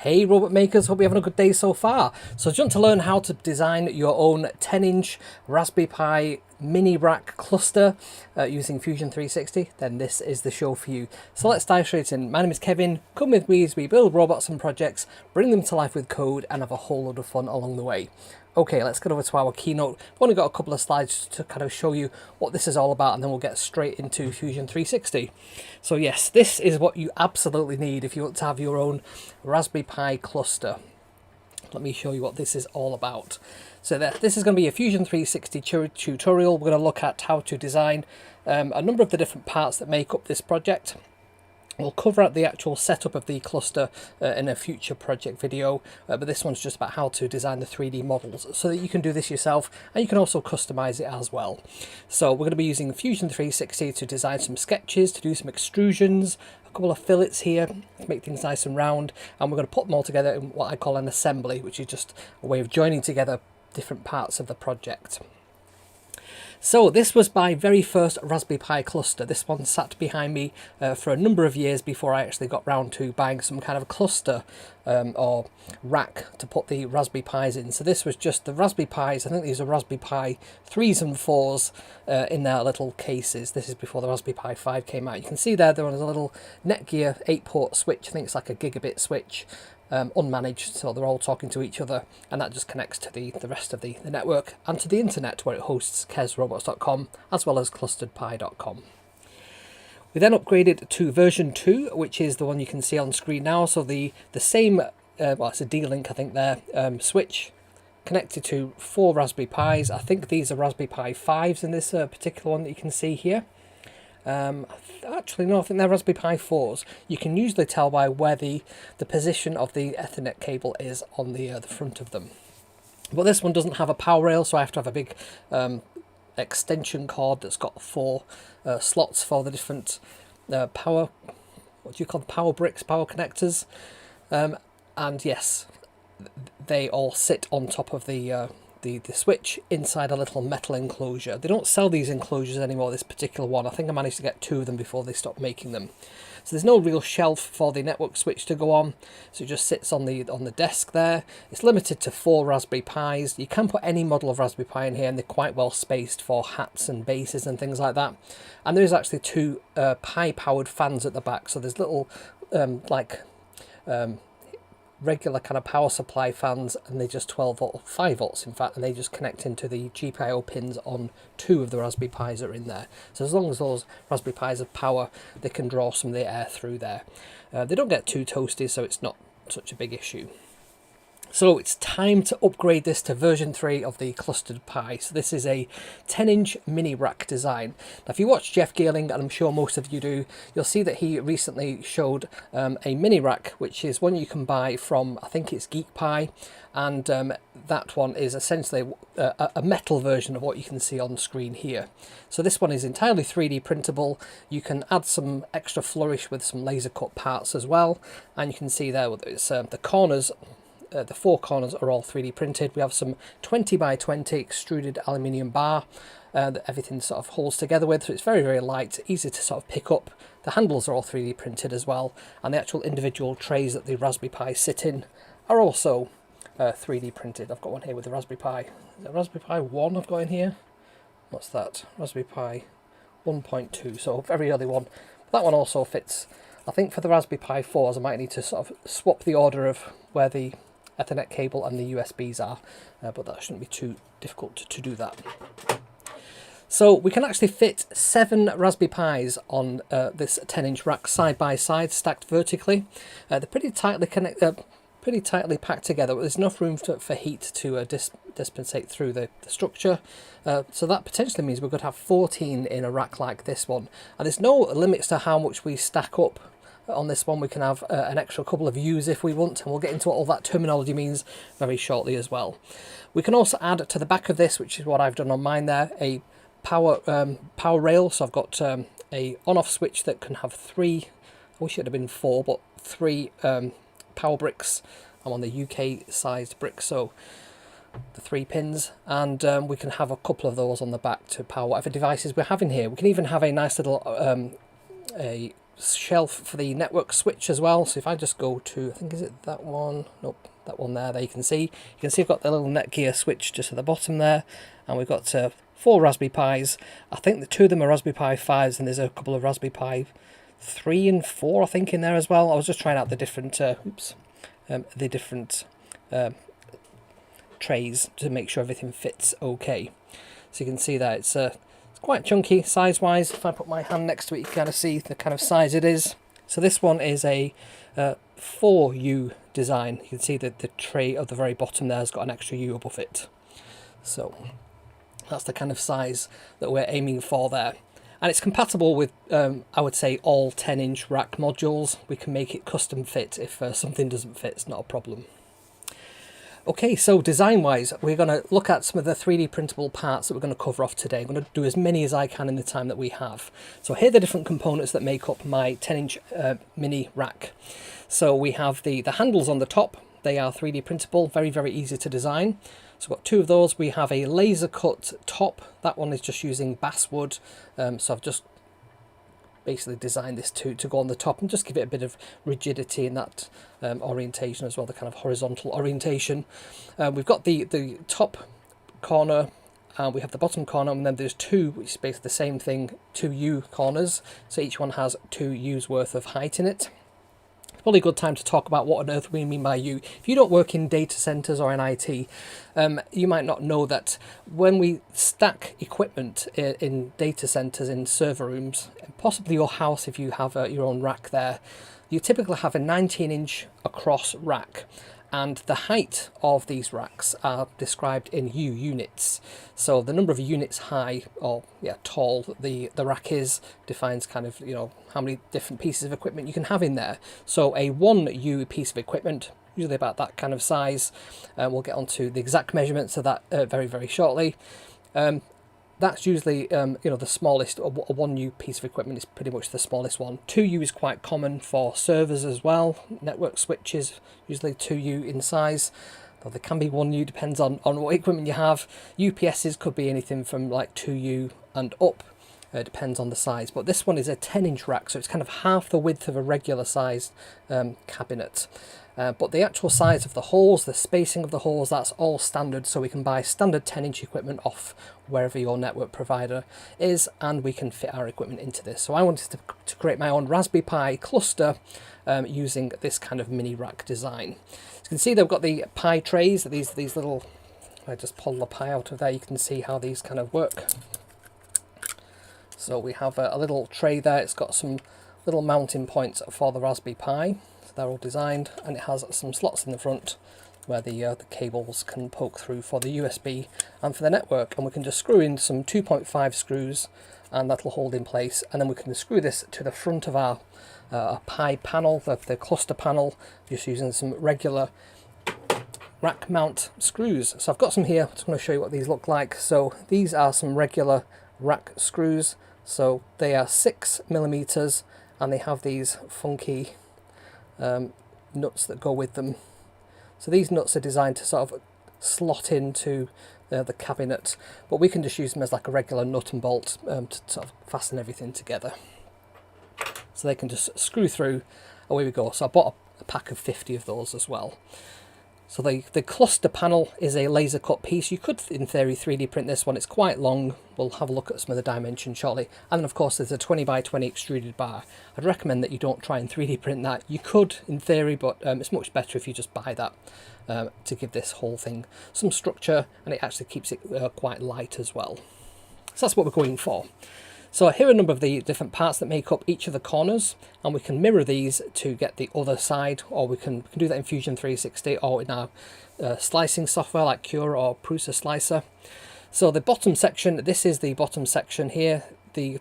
Hey robot makers, hope you're having a good day so far. So do you want to learn how to design your own 10-inch Raspberry Pi mini rack cluster using Fusion 360? Then this is the show for you. So let's dive straight in. My name is Kevin. Come with me as we build robots and projects, bring them to life with code, and have a whole load of fun along the way. Okay, let's get over to our keynote. I've only got a couple of slides to kind of show you what this is all about, and then we'll get straight into Fusion 360. So yes, this is what you absolutely need if you want to have your own Raspberry Pi cluster. Let me show you what this is all about. So this is going to be a Fusion 360 tutorial. We're going to look at how to design a number of the different parts that make up this project. We'll cover out the actual setup of the cluster in a future project video, but this one's just about how to design the 3D models so that you can do this yourself, and you can also customize it as well. So we're going to be using Fusion 360 to design some sketches, to do some extrusions, a couple of fillets here to make things nice and round, and we're going to put them all together in what I call an assembly, which is just a way of joining together different parts of the project. So this was my very first Raspberry Pi cluster. This one sat behind me for a number of years before I actually got round to buying some kind of cluster or rack to put the Raspberry Pis in. So this was just the Raspberry Pis. I think these are Raspberry Pi 3s and 4s in their little cases. This is before the Raspberry Pi 5 came out. You can see there was a little Netgear 8-port switch. I think it's like a gigabit switch. Unmanaged, so they're all talking to each other, and that just connects to the rest of the network and to the internet, where it hosts kesrobots.com as well as clusteredpi.com. We then upgraded to version 2, which is the one you can see on screen now. So the same, well, it's a D-Link, I think, there, switch connected to 4 Raspberry Pis. I think these are Raspberry Pi 5s in this particular one that you can see here. Actually, no, I think they're Raspberry Pi 4s. You can usually tell by where the position of the Ethernet cable is on the front of them. But this one doesn't have a power rail, so I have to have a big extension cord that's got 4 slots for the different power, what do you call them, power bricks, power connectors. And yes, they all sit on top of the switch inside a little metal enclosure. They don't sell these enclosures anymore, this particular one. I think I managed to get 2 of them before they stopped making them. So there's no real shelf for the network switch to go on, so it just sits on the desk there. It's limited to 4 Raspberry Pis. You can put any model of Raspberry Pi in here, and they're quite well spaced for hats and bases and things like that. And there is actually 2 Pi powered fans at the back, so there's little regular kind of power supply fans, and they're just 12 volt, 5 volts in fact, and they just connect into the GPIO pins on 2 of the Raspberry Pis that are in there. So as long as those Raspberry Pis have power, they can draw some of the air through there. They don't get too toasty, so it's not such a big issue. So it's time to upgrade this to version 3 of the Clustered Pi. So this is a 10-inch mini rack design. Now if you watch Jeff Geerling, and I'm sure most of you do, you'll see that he recently showed a mini rack, which is one you can buy from, I think it's GeekPi, and that one is essentially a metal version of what you can see on screen here. So this one is entirely 3D printable. You can add some extra flourish with some laser cut parts as well, and you can see there it's the corners. The 4 corners are all 3D printed. We have some 20 by 20 extruded aluminium bar that everything sort of holds together with, so it's very, very light, easy to sort of pick up. The handles are all 3D printed as well, and the actual individual trays that the Raspberry Pi sit in are also 3D printed. I've got one here with the Raspberry Pi. Is it Raspberry Pi 1 I've got in here? What's that? Raspberry Pi 1.2, so very early one. That one also fits. I think for the Raspberry Pi 4s I might need to sort of swap the order of where the Ethernet cable and the USBs are, but that shouldn't be too difficult to do that. So we can actually fit 7 Raspberry Pis on this 10-inch rack side by side, stacked vertically. They're pretty tightly packed together, but there's enough room for heat to dispensate through the structure. So that potentially means we could have 14 in a rack like this one. And there's no limits to how much we stack up. On this one we can have an extra couple of U's if we want, and we'll get into what all that terminology means very shortly as well. We can also add to the back of this, which is what I've done on mine there, a power rail. So I've got a on-off switch that can have 3, I wish it had been 4, but 3 power bricks. I'm on the UK sized brick, so the 3 pins, and we can have a couple of those on the back to power whatever devices we're having here. We can even have a nice little a shelf for the network switch as well. So if I just go to, I think, is it that one? Nope, that one there. There you can see I've got the little McAleer switch just at the bottom there, and we've got 4 Raspberry Pis. I think the 2 of them are Raspberry Pi 5s, and there's a couple of Raspberry Pi 3 and 4, I think, in there as well. I was just trying out the different trays to make sure everything fits okay. So you can see that it's quite chunky size wise. If I put my hand next to it, you can kind of see the kind of size it is. So this one is a 4U design. You can see that the tray at the very bottom there has got an extra U above it. So that's the kind of size that we're aiming for there. And it's compatible with, I would say, all 10-inch rack modules. We can make it custom fit if something doesn't fit. It's not a problem. Okay, so design-wise, we're going to look at some of the 3D printable parts that we're going to cover off today. I'm going to do as many as I can in the time that we have. So here are the different components that make up my 10-inch mini rack. So we have the handles on the top. They are 3D printable, very, very easy to design. So we've got 2 of those. We have a laser cut top. That one is just using Basswood. So I've just basically designed this to go on the top and just give it a bit of rigidity in that orientation as well, the kind of horizontal orientation. We've got the top corner, we have the bottom corner, and then there's 2, which is basically the same thing, 2 U corners. So each one has 2 U's worth of height in it. Probably a good time to talk about what on earth we mean by U. If you don't work in data centers or in IT, you might not know that when we stack equipment in data centers, in server rooms, and possibly your house if you have your own rack there, you typically have a 19-inch across rack. And the height of these racks are described in U units. So the number of units high or tall the rack is defines kind of how many different pieces of equipment you can have in there. So a 1U piece of equipment, usually about that kind of size, we'll get onto the exact measurements of that very, very shortly. That's usually, the smallest. A 1U piece of equipment is pretty much the smallest one. 2U is quite common for servers as well. Network switches, usually 2U in size. Though there can be 1U, depends on what equipment you have. UPSs could be anything from like 2U and up. Depends on the size. But this one is a 10-inch rack, so it's kind of half the width of a regular sized cabinet. But the actual size of the holes, the spacing of the holes, that's all standard, so we can buy standard 10-inch equipment off wherever your network provider is, and we can fit our equipment into this. So I wanted to create my own Raspberry Pi cluster using this kind of mini rack design. As you can see, they've got the Pi trays, these little, if I just pull the Pi out of there, you can see how these kind of work. So we have a little tray there. It's got some little mounting points for the Raspberry Pi. They're all designed, and it has some slots in the front where the cables can poke through for the USB and for the network, and we can just screw in some 2.5 screws and that'll hold in place, and then we can screw this to the front of our Pi panel, the cluster panel, just using some regular rack mount screws. So I've got some here. I'm just going to show you what these look like. So these are some regular rack screws, so they are 6mm, and they have these funky nuts that go with them. So these nuts are designed to sort of slot into the cabinet, but we can just use them as like a regular nut and bolt to sort of fasten everything together. So they can just screw through. Away we go. So I bought a pack of 50 of those as well. So the cluster panel is a laser cut piece. You could, in theory, 3D print this one. It's quite long. We'll have a look at some of the dimensions shortly. And then, of course, there's a 20 by 20 extruded bar. I'd recommend that you don't try and 3D print that. You could, in theory, but it's much better if you just buy that to give this whole thing some structure, and it actually keeps it quite light as well. So that's what we're going for. So here are a number of the different parts that make up each of the corners, and we can mirror these to get the other side, or we can do that in Fusion 360 or in our slicing software like Cura or Prusa Slicer. So the bottom section, this is the bottom section here, the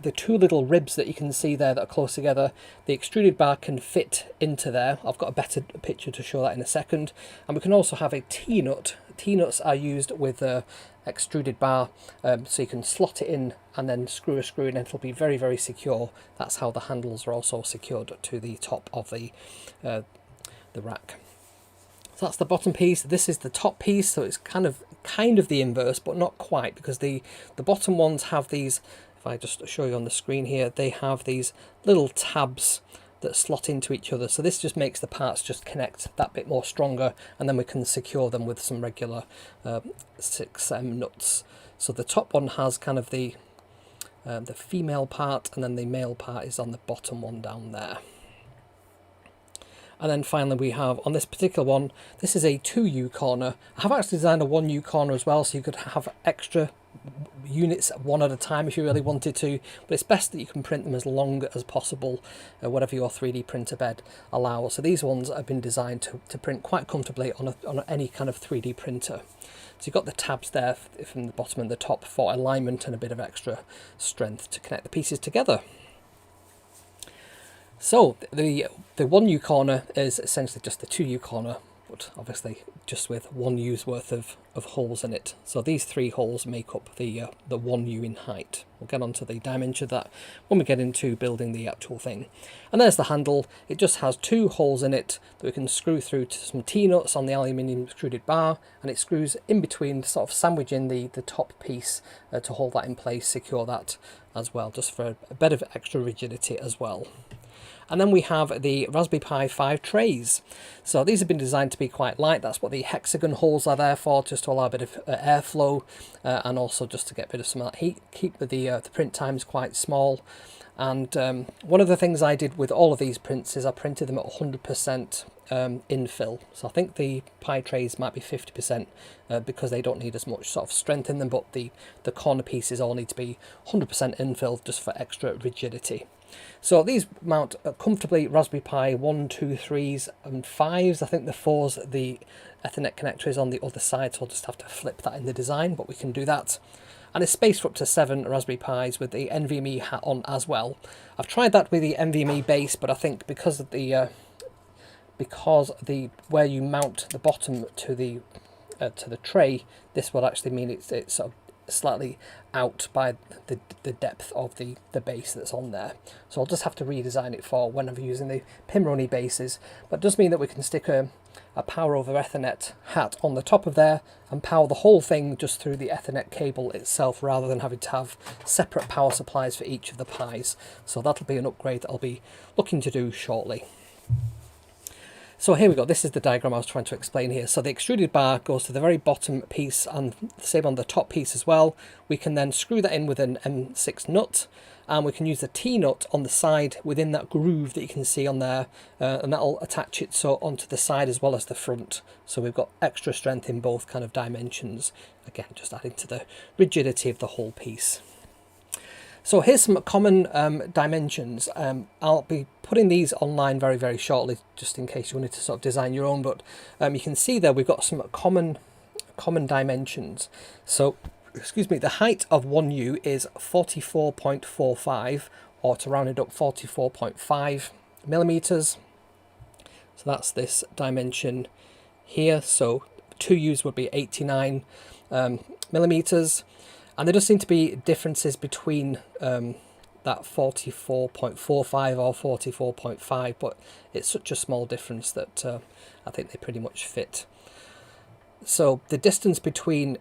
2 little ribs that you can see there that are close together, the extruded bar can fit into there. I've got a better picture to show that in a second. And we can also have a T-nut. T-nuts are used with a extruded bar, so you can slot it in and then screw a screw in, and it'll be very, very secure. That's how the handles are also secured to the top of the rack. So that's the bottom piece. This is the top piece, so it's kind of the inverse, but not quite, because the bottom ones have these if I just show you on the screen here, they have these little tabs that slot into each other. So this just makes the parts just connect that bit more stronger, and then we can secure them with some regular 6M nuts. So the top one has kind of the female part, and then the male part is on the bottom one down there. And then finally we have, on this particular one, this is a 2U corner. I have actually designed a 1U corner as well, so you could have extra units one at a time if you really wanted to, but it's best that you can print them as long as possible, whatever your 3D printer bed allows. So these ones have been designed to print quite comfortably on any kind of 3D printer. So you've got the tabs there from the bottom and the top for alignment and a bit of extra strength to connect the pieces together. So the 1U corner is essentially just the 2U corner, but obviously just with 1U's worth of holes in it. So these 3 holes make up the 1U in height. We'll get onto the dimension of that when we get into building the actual thing. And there's the handle. It just has 2 holes in it that we can screw through to some T-nuts on the aluminium extruded bar, and it screws in between, sort of sandwiching the top piece to hold that in place, secure that as well, just for a bit of extra rigidity as well. And then we have the Raspberry Pi 5 trays. So these have been designed to be quite light. That's what the hexagon holes are there for, just to allow a bit of airflow and also just to get rid of some of that heat, keep the print times quite small. And one of the things I did with all of these prints is I printed them at 100% infill. So I think the Pi trays might be 50% because they don't need as much sort of strength in them, but the corner pieces all need to be 100% infill just for extra rigidity. So these mount comfortably Raspberry Pi 1, 2, 3s and 5s. I think the 4s, the Ethernet connector is on the other side, so I'll just have to flip that in the design, but we can do that. And it's space for up to 7 Raspberry Pis with the NVMe hat on as well. I've tried that with the NVMe base, but I think because of the where you mount the bottom to the tray, this will actually mean it's sort of slightly out by the depth of the base that's on there. So I'll just have to redesign it for whenever using the Pimroni bases. But it does mean that we can stick a power over Ethernet hat on the top of there and power the whole thing just through the Ethernet cable itself, rather than having to have separate power supplies for each of the Pis. So that'll be an upgrade that I'll be looking to do shortly. So here we go, this is the diagram I was trying to explain here. So the extruded bar goes to the very bottom piece and the same on the top piece as well. We can then screw that in with an M6 nut, and we can use the T-nut on the side within that groove that you can see on there, and that'll attach it so onto the side as well as the front. So we've got extra strength in both kind of dimensions, again just adding to the rigidity of the whole piece. So here's some common dimensions. I'll be putting these online very, very shortly, just in case you wanted to sort of design your own. But you can see there we've got some common dimensions. So, excuse me, the height of 1U is 44.45, or to round it up, 44.5 millimeters. So that's this dimension here. So 2U's would be 89 millimeters. And there does seem to be differences between that 44.45 or 44.5, but it's such a small difference that I think they pretty much fit. So the distance between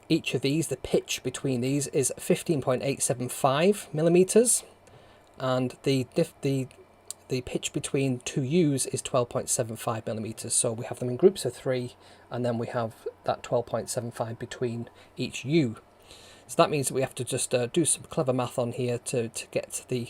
each of these, the pitch between these, is 15.875 millimeters, and the pitch between 2U's is 12.75 millimeters. So we have them in groups of 3, and then we have that 12.75 between each U. So that means that we have to just do some clever math on here to get the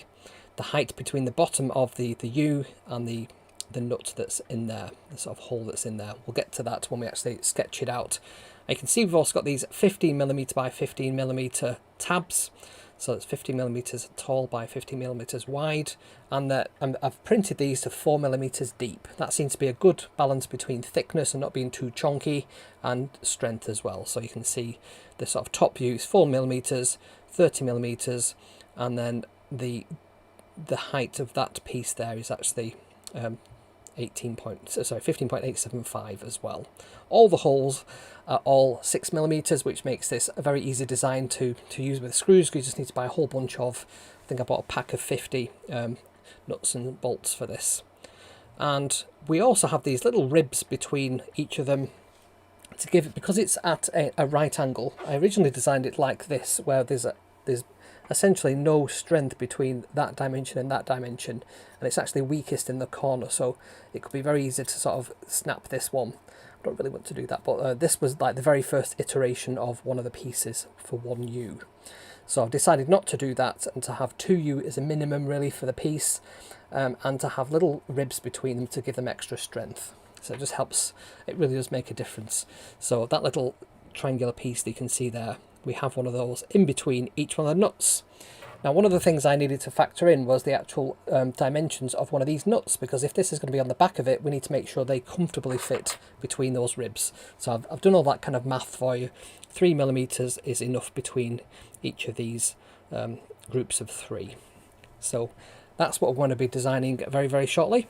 height between the bottom of the U and the nut that's in there, the sort of hole that's in there. We'll get to that when we actually sketch it out. And you can see we've also got these 15mm by 15mm tabs. So it's 15 millimeters tall by 15 millimeters wide, and I've printed these to 4 millimeters deep. That seems to be a good balance between thickness and not being too chonky, and strength as well. So you can see the sort of top view is 4 millimeters, 30 millimeters, and then the height of that piece there is actually 15.875 as well. All the holes are all 6 millimeters, which makes this a very easy design to use with screws. You just need to buy a whole bunch of, I think I bought a pack of 50 nuts and bolts for this. And we also have these little ribs between each of them to give it, because it's at a right angle. I originally designed it like this, where there's essentially no strength between that dimension and that dimension, and it's actually weakest in the corner, so it could be very easy to sort of snap this one. I don't really want to do that, but this was like the very first iteration of one of the pieces for 1U. So I've decided not to do that and to have 2U as a minimum really for the piece, and to have little ribs between them to give them extra strength. So it just helps, it really does make a difference. So that little triangular piece that you can see there, we have one of those in between each one of the nuts. Now, one of the things I needed to factor in was the actual dimensions of one of these nuts, because if this is going to be on the back of it, we need to make sure they comfortably fit between those ribs. So I've done all that kind of math for you. 3mm is enough between each of these groups of 3. So that's what we're going to be designing very, very shortly.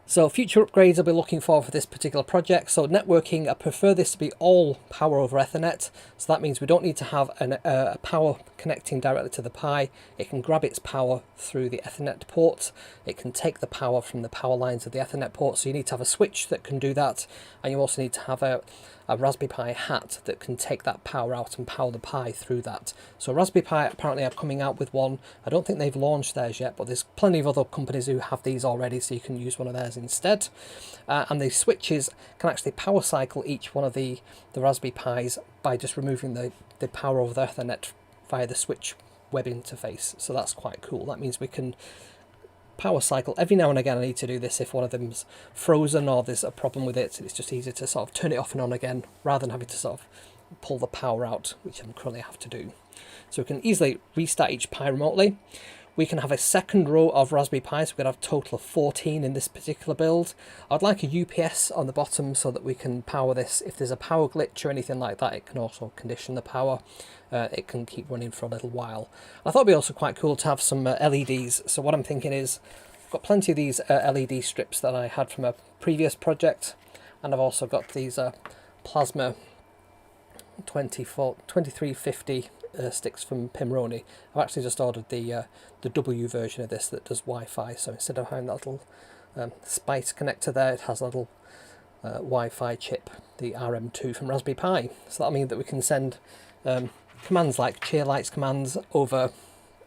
So future upgrades I'll be looking for this particular project. So networking, I prefer this to be all power over Ethernet. So that means we don't need to have a power connecting directly to the Pi. It can grab its power through the Ethernet port. It can take the power from the power lines of the Ethernet port. So you need to have a switch that can do that. And you also need to have a Raspberry Pi hat that can take that power out and power the Pi through that. So Raspberry Pi apparently are coming out with one. I don't think they've launched theirs yet, but there's plenty of other companies who have these already, so you can use one of theirs instead. And the switches can actually power cycle each one of the Raspberry Pis by just removing the power over the Ethernet via the switch web interface. So that's quite cool. That means we can power cycle. Every now and again I need to do this if one of them's frozen or there's a problem with it. It's just easier to sort of turn it off and on again rather than having to sort of pull the power out, which I'm currently have to do. So we can easily restart each Pi remotely. We can have a second row of Raspberry Pis. We're going to have a total of 14 in this particular build. I'd like a UPS on the bottom so that we can power this. If there's a power glitch or anything like that, it can also condition the power. It can keep running for a little while. I thought it'd be also quite cool to have some LEDs. So what I'm thinking is, I've got plenty of these LED strips that I had from a previous project, and I've also got these plasma 2350 sticks from Pimroni. I've actually just ordered the W version of this that does Wi-Fi, so instead of having that little Spice connector there, it has a little Wi-Fi chip, the RM2 from Raspberry Pi. So that'll mean that we can send commands like cheer lights commands over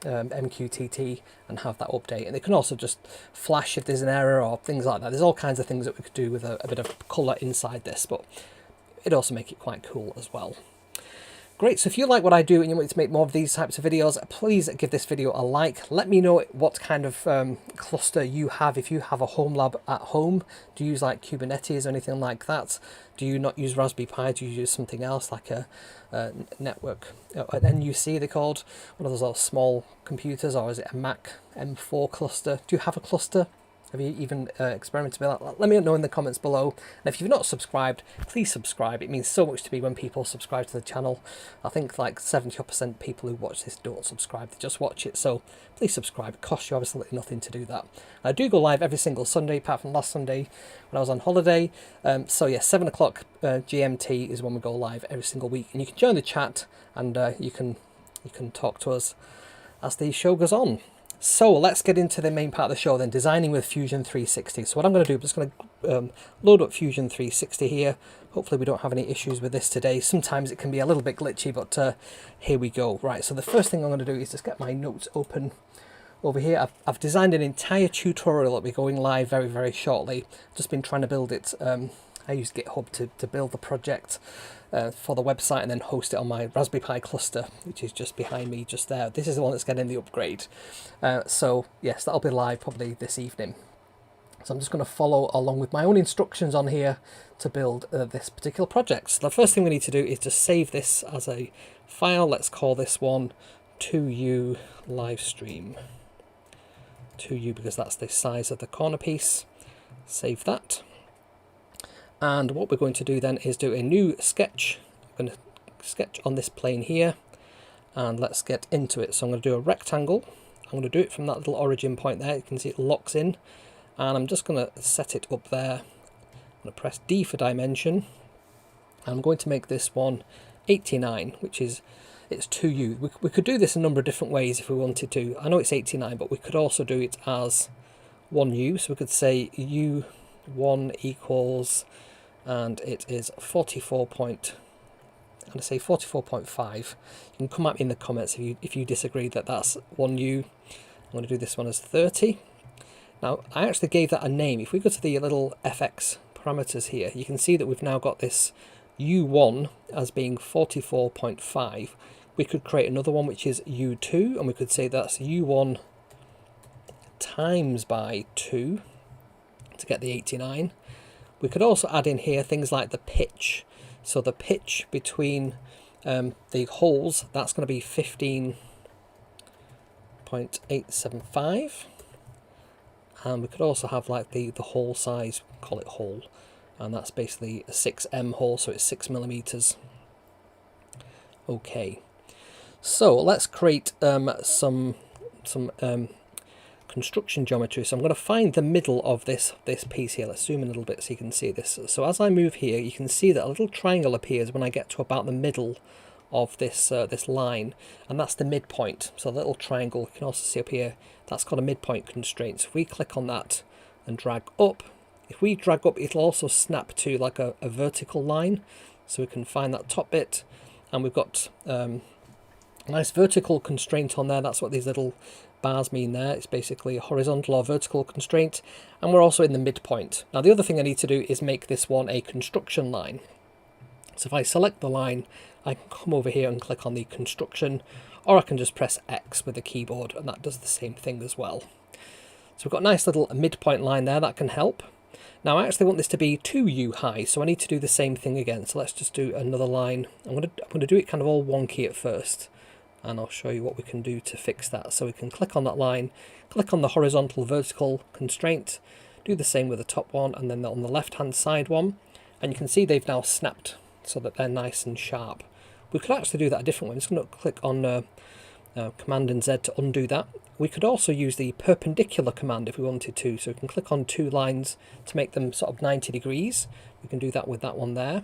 MQTT and have that update. And they can also just flash if there's an error or things like that. There's all kinds of things that we could do with a bit of colour inside this, but it'd also make it quite cool as well. Great, so if you like what I do and you want me to make more of these types of videos, please give this video a like. Let me know what kind of cluster you have. If you have a home lab at home, do you use like Kubernetes or anything like that? Do you not use Raspberry Pi? Do you use something else like a network, an NUC they're called, one of those little small computers, or is it a Mac M4 cluster? Do you have a cluster? Have you even experimented with that? Let me know in the comments below. And if you've not subscribed, please subscribe. It means so much to me when people subscribe to the channel. I think like 70% people who watch this don't subscribe, they just watch it. So please subscribe. It costs you absolutely nothing to do that. I do go live every single Sunday, apart from last Sunday when I was on holiday. So yeah, 7 o'clock GMT is when we go live every single week. And you can join the chat and you can talk to us as the show goes on. So let's get into the main part of the show then, designing with Fusion 360. So what I'm going to do, I'm just going to load up Fusion 360 here. Hopefully we don't have any issues with this today. Sometimes it can be a little bit glitchy, but here we go. Right, so the first thing I'm going to do is just get my notes open over here. I've designed an entire tutorial that will be going live very, very shortly. Just been trying to build it. I used GitHub to build the project for the website and then host it on my Raspberry Pi cluster, which is just behind me just there. This is the one that's getting the upgrade. So yes, that'll be live probably this evening. So I'm just going to follow along with my own instructions on here to build this particular project. So the first thing we need to do is to save this as a file. Let's call this one 2U livestream. 2U because that's the size of the corner piece. Save that. And what we're going to do then is do a new sketch. I'm going to sketch on this plane here, and let's get into it. So I'm going to do a rectangle. I'm going to do it from that little origin point there. You can see it locks in, and I'm just going to set it up there. I'm going to press D for dimension. I'm going to make this one 89, which is, it's 2U. We could do this a number of different ways if we wanted to. I know it's 89, but we could also do it as 1U. So we could say U1 equals, and it is 44.8 and I say 44.5. You can come at me in the comments if you disagree that that's 1U. I'm going to do this one as 30. Now, I actually gave that a name. If we go to the little FX parameters here, you can see that we've now got this U1 as being 44.5. We could create another one which is U2, and we could say that's U1 times by 2 to get the 89. We could also add in here things like the pitch. So the pitch between the holes, that's going to be 15.875. And we could also have like the hole size, call it hole, and that's basically a 6M hole, so it's 6 millimeters. Okay, so let's create some construction geometry. So I'm going to find the middle of this piece here. Let's zoom in a little bit so you can see this. So as I move here, you can see that a little triangle appears when I get to about the middle of this this line, and that's the midpoint. So the little triangle, you can also see up here, that's got a midpoint constraint. So if we click on that and drag up, if we drag up, it'll also snap to like a vertical line, so we can find that top bit, and we've got a nice vertical constraint on there. That's what these little bars mean there. It's basically a horizontal or vertical constraint, and we're also in the midpoint. Now the other thing I need to do is make this one a construction line. So if I select the line, I can come over here and click on the construction, or I can just press X with the keyboard, and that does the same thing as well. So we've got a nice little midpoint line there that can help. Now I actually want this to be 2U high, so I need to do the same thing again. So let's just do another line. I'm going to do it kind of all wonky at first, and I'll show you what we can do to fix that. So we can click on that line, click on the horizontal vertical constraint, do the same with the top one, and then on the left hand side one, and you can see they've now snapped so that they're nice and sharp. We could actually do that a different way. I'm just going to click on Command and Z to undo that. We could also use the perpendicular command if we wanted to, so we can click on two lines to make them sort of 90 degrees. We can do that with that one there,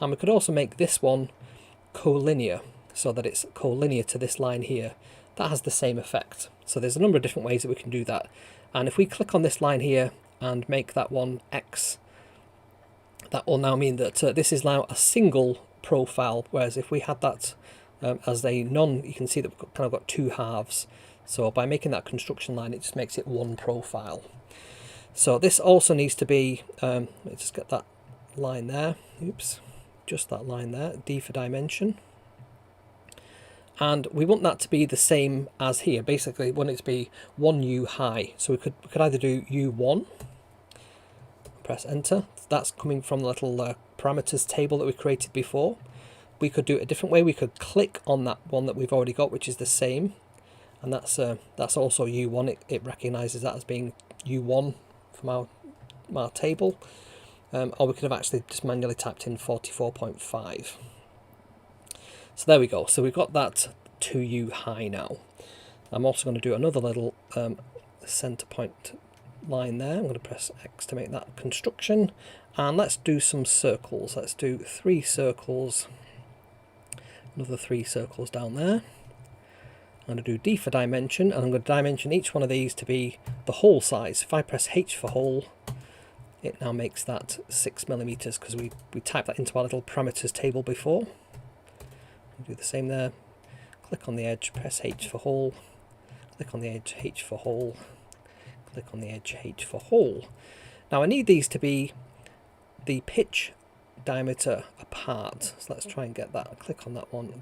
and we could also make this one collinear, so that it's collinear to this line here. That has the same effect. So there's a number of different ways that we can do that, and if we click on this line here and make that one X, that will now mean that this is now a single profile, whereas if we had that as a non, you can see that we've kind of got two halves. So by making that construction line, it just makes it one profile. So this also needs to be, let's just get that line there, oops, just that line there, D for dimension. And we want that to be the same as here. Basically, we want it to be 1U high. So we could either do U1, press enter. That's coming from the little parameters table that we created before. We could do it a different way. We could click on that one that we've already got, which is the same, and that's also U1. It recognizes that as being U1 from our table, or we could have actually just manually typed in 44.5. So there we go. So we've got that 2U high now. I'm also going to do another little center point line there. I'm going to press X to make that construction, and let's do some circles. Let's do 3 circles, another 3 circles down there. I'm going to do D for dimension, and I'm going to dimension each one of these to be the hole size. If I press H for hole, it now makes that 6 millimeters, because we typed that into our little parameters table before. Do the same there. Click on the edge, press H for hole, click on the edge, H for hole, click on the edge, H for hole. Now I need these to be the pitch diameter apart, so let's try and get that. Click on that one,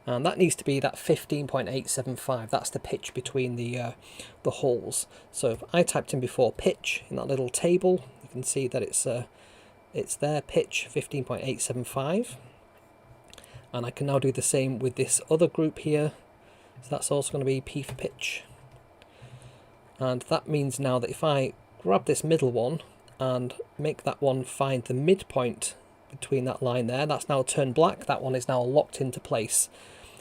and that needs to be that 15.875. That's the pitch between the holes. So if I typed in before pitch in that little table, you can see that it's there, pitch 15.875. And I can now do the same with this other group here. So that's also going to be P for pitch. And that means now that if I grab this middle one and make that one find the midpoint between that line there, that's now turned black. That one is now locked into place.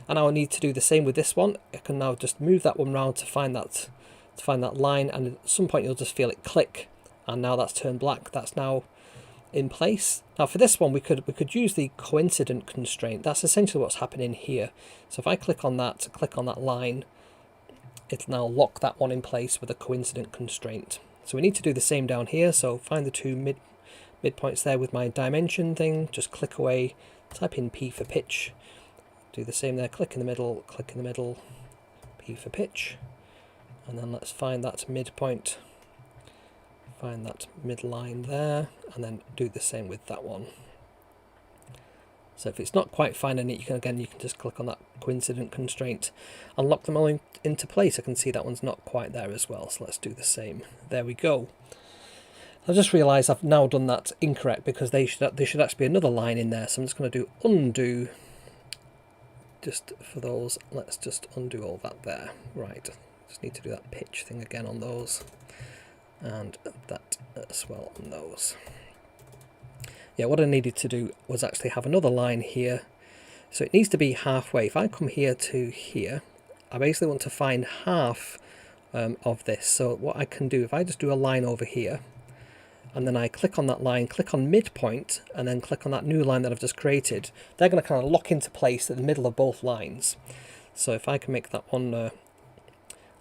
And I will need to do the same with this one. I can now just move that one round to find that line, and at some point you'll just feel it click, and now that's turned black. That's now in place. Now for this one we could use the coincident constraint. That's essentially what's happening here. So if I click on that line, it'll now lock that one in place with a coincident constraint. So we need to do the same down here. So find the two midpoints there with my dimension thing, just click away type in P for pitch, do the same there, click in the middle, P for pitch, and then let's find that midpoint, find that midline there, and then do the same with that one. So if it's not quite finding it, you can just click on that coincident constraint and lock them all into place. I can see that one's not quite there as well, so let's do the same. There we go. I just realised I've now done that incorrect, because there should actually be another line in there. So I'm just going to do undo just for those. Let's just undo all that there. Right, just need to do that pitch thing again on those, and that as well on those. Yeah, what I needed to do was actually have another line here. So it needs to be halfway. If I come here to here, I basically want to find half of this. So what I can do, if I just do a line over here, and then I click on that line, click on midpoint, and then click on that new line that I've just created, they're going to kind of lock into place at the middle of both lines. So if I can make that one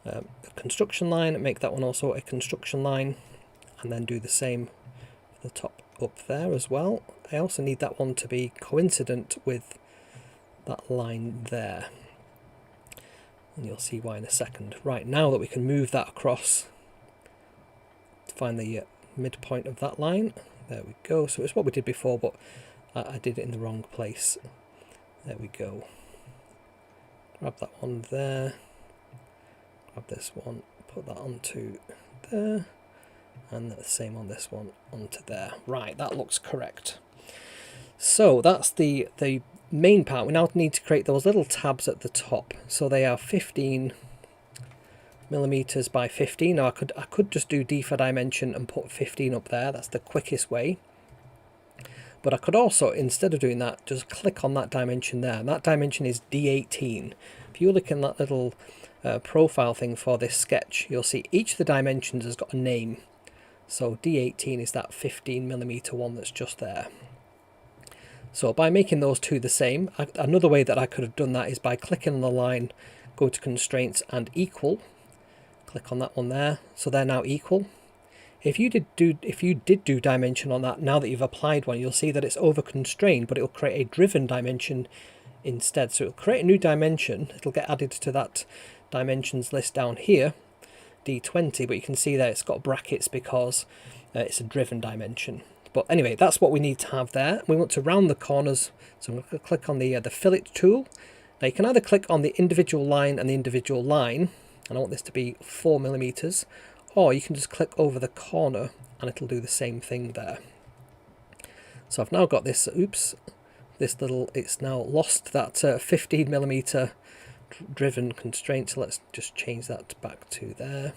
a construction line, make that one also a construction line, and then do the same for the top up there as well. I also need that one to be coincident with that line there, and you'll see why in a second. Right, now that we can move that across to find the midpoint of that line, there we go. So it's what we did before, but I did it in the wrong place. There we go. Grab that one there, grab this one, put that onto there, and the same on this one onto there. Right, that looks correct. So that's the main part. We now need to create those little tabs at the top. So they are 15 millimeters by 15. Now I could just do D for dimension and put 15 up there. That's the quickest way. But I could also, instead of doing that, just click on that dimension there. And that dimension is D18. If you look in that little profile thing for this sketch, you'll see each of the dimensions has got a name. So D18 is that 15 millimeter one that's just there. So by making those two the same, another way that I could have done that is by clicking on the line, go to constraints and equal, click on that one there, so they're now equal. If you did do dimension on that, now that you've applied one, you'll see that it's over constrained, but it'll create a driven dimension instead. So it'll create a new dimension, it'll get added to that dimensions list down here, D20, but you can see that it's got brackets because it's a driven dimension. But anyway, that's what we need to have there. We want to round the corners, so I'm going to click on the fillet tool. Now you can either click on the individual line and the individual line, and I want this to be 4 millimeters, or you can just click over the corner and it'll do the same thing there. So I've now got this, it's now lost that 15 millimeter driven constraint, so let's just change that back to there.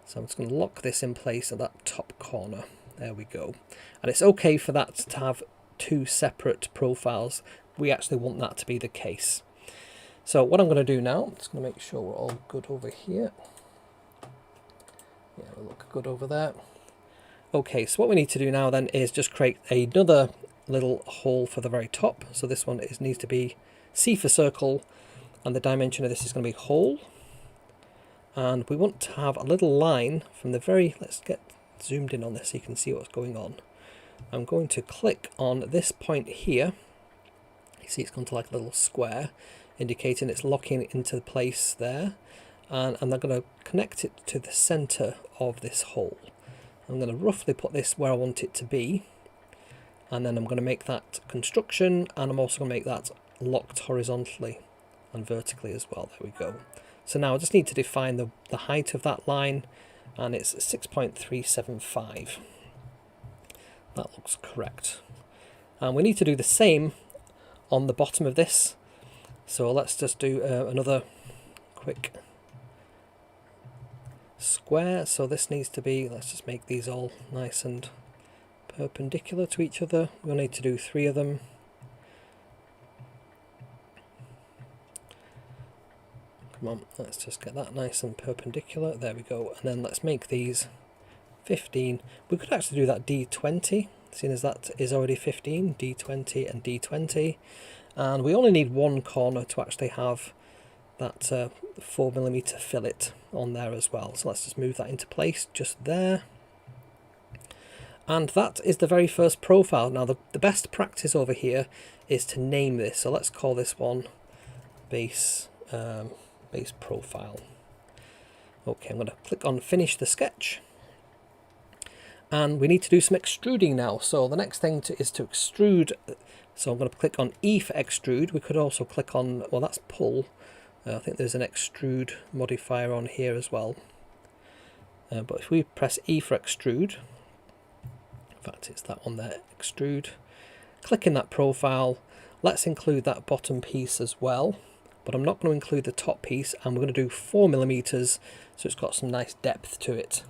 So I'm just going to lock this in place at that top corner. There we go. And it's okay for that to have two separate profiles. We actually want that to be the case. So what I'm going to do now, I'm just going to make sure we're all good over here. Yeah, we look good over there. Okay, so what we need to do now then is just create another little hole for the very top. So this one needs to be C for circle, and the dimension of this is going to be hole. And we want to have a little line from the very, let's get zoomed in on this so you can see what's going on. I'm going to click on this point here. You see it's gone to like a little square, indicating it's locking into place there. And I'm going to connect it to the center of this hole. I'm going to roughly put this where I want it to be, and then I'm going to make that construction, and I'm also going to make that locked horizontally and vertically as well. There we go. So now I just need to define the height of that line, and it's 6.375. That looks correct. And we need to do the same on the bottom of this. So let's just do another quick square. So this needs to be, let's just make these all nice and perpendicular to each other. We'll need to do 3 of them. Come on, let's just get that nice and perpendicular. There we go. And then let's make these 15. We could actually do that D20, seeing as that is already 15, D20 and D20. And we only need one corner to actually have that 4mm fillet on there as well. So let's just move that into place just there. And that is the very first profile. Now the best practice over here is to name this. So let's call this one base profile. Okay, I'm going to click on finish the sketch. And we need to do some extruding now. So the next thing is to extrude. So I'm going to click on E for extrude. We could also click on, well, that's pull. I think there's an extrude modifier on here as well. But if we press E for extrude, in fact it's that one there, extrude, click in that profile, let's include that bottom piece as well, but I'm not going to include the top piece, and we're going to do 4mm so it's got some nice depth to it.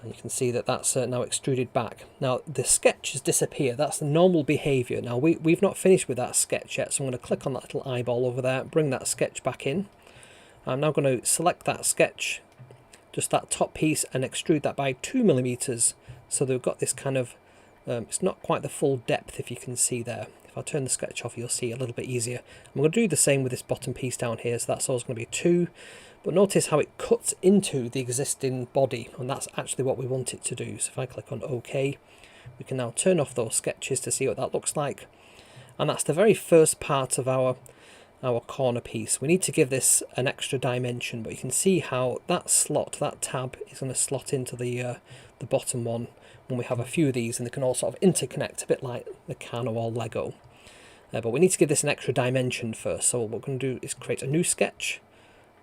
And you can see that that's now extruded back. Now the sketch has disappeared, that's the normal behaviour. Now we've not finished with that sketch yet, so I'm going to click on that little eyeball over there, bring that sketch back in. I'm now going to select that sketch, just that top piece, and extrude that by 2mm, so they've got this kind of, it's not quite the full depth if you can see there. If I turn the sketch off you'll see a little bit easier. I'm going to do the same with this bottom piece down here, so that's always going to be 2. But notice how it cuts into the existing body, and that's actually what we want it to do. So if I click on OK, we can now turn off those sketches to see what that looks like. And that's the very first part of our corner piece. We need to give this an extra dimension, but you can see how that slot, that tab, is going to slot into the bottom one when we have a few of these, and they can all sort of interconnect a bit like Meccano or Lego. But we need to give this an extra dimension first, so what we're going to do is create a new sketch.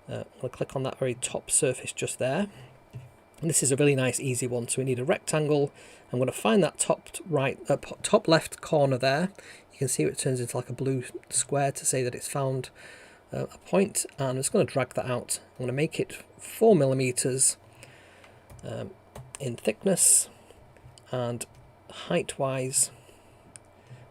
I'm going to click on that very top surface just there, and this is a really nice easy one. So we need a rectangle. I'm going to find that top left corner there. You can see it turns into like a blue square to say that it's found a point, and I'm just going to drag that out. I'm going to make it 4mm in thickness, and height wise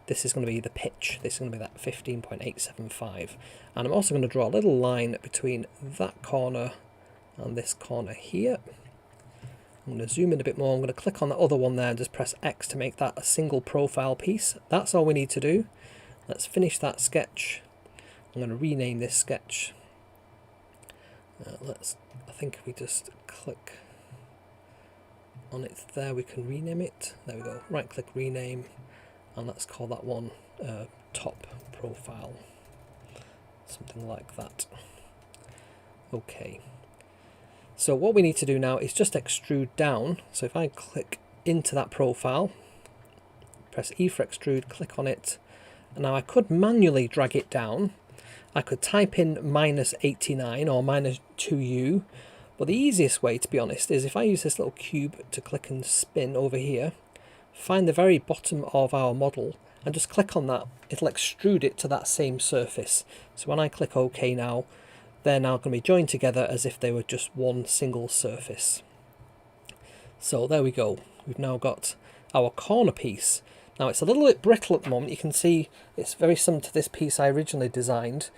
this is going to be the pitch. This is going to be that 15.875, and I'm also going to draw a little line between that corner and this corner here. I'm going to zoom in a bit more. I'm going to click on the other one there and just press X to make that a single profile piece. That's all we need to do. Let's finish that sketch. I'm going to rename this sketch. I think if we just click on it there, we can rename it. There we go. Right click, rename, and let's call that one top profile. Something like that. Okay. So what we need to do now is just extrude down. So if I click into that profile, press E for extrude, click on it, and now I could manually drag it down. I could type in -89 or -2u, but the easiest way, to be honest, is if I use this little cube to click and spin over here, find the very bottom of our model and just click on that, it'll extrude it to that same surface. So when I click OK now, they're now going to be joined together as if they were just one single surface. So there we go. We've now got our corner piece. Now it's a little bit brittle at the moment. You can see it's very similar to this piece I originally designed.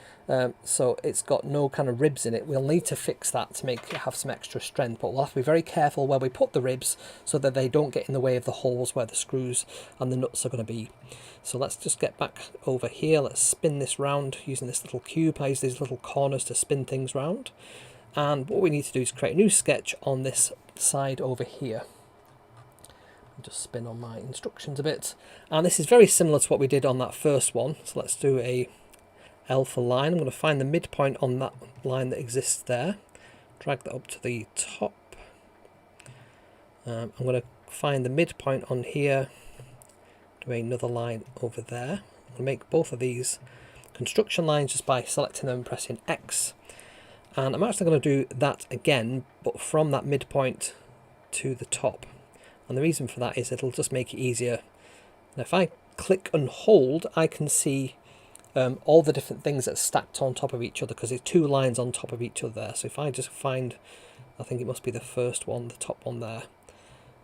So it's got no kind of ribs in it. We'll need to fix that to make it have some extra strength, but we'll have to be very careful where we put the ribs so that they don't get in the way of the holes where the screws and the nuts are going to be. So let's just get back over here. Let's spin this round using this little cube. I use these little corners to spin things round. And what we need to do is create a new sketch on this side over here. Just spin on my instructions a bit, and this is very similar to what we did on that first one. So let's do a alpha line. I'm going to find the midpoint on that line that exists there, drag that up to the top. I'm going to find the midpoint on here, do another line over there. I'm going to make both of these construction lines just by selecting them and pressing X, and I'm actually going to do that again, but from that midpoint to the top. And the reason for that is it'll just make it easier. And if I click and hold, I can see all the different things that are stacked on top of each other, because there's two lines on top of each other there. So if I just find, I think it must be the first one, the top one there.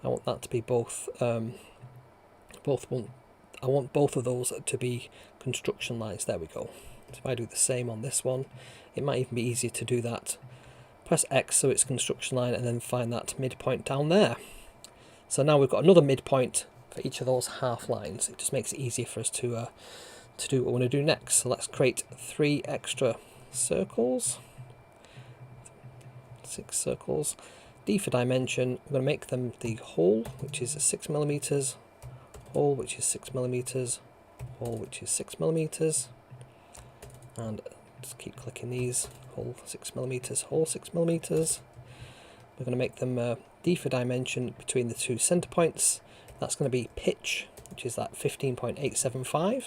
I want that to be both. I want both of those to be construction lines. There we go. So if I do the same on this one, it might even be easier to do that. Press X so it's construction line, and then find that midpoint down there. So now we've got another midpoint for each of those half lines. It just makes it easier for us to do what we want to do next. So let's create 3 extra circles, 6 circles. D for dimension, I'm going to make them the hole, which is 6mm, hole, which is 6mm, hole, which is 6mm, and just keep clicking these, hole 6mm, hole 6mm. We're going to make them D for dimension between the two center points. That's going to be pitch, which is that 15.875.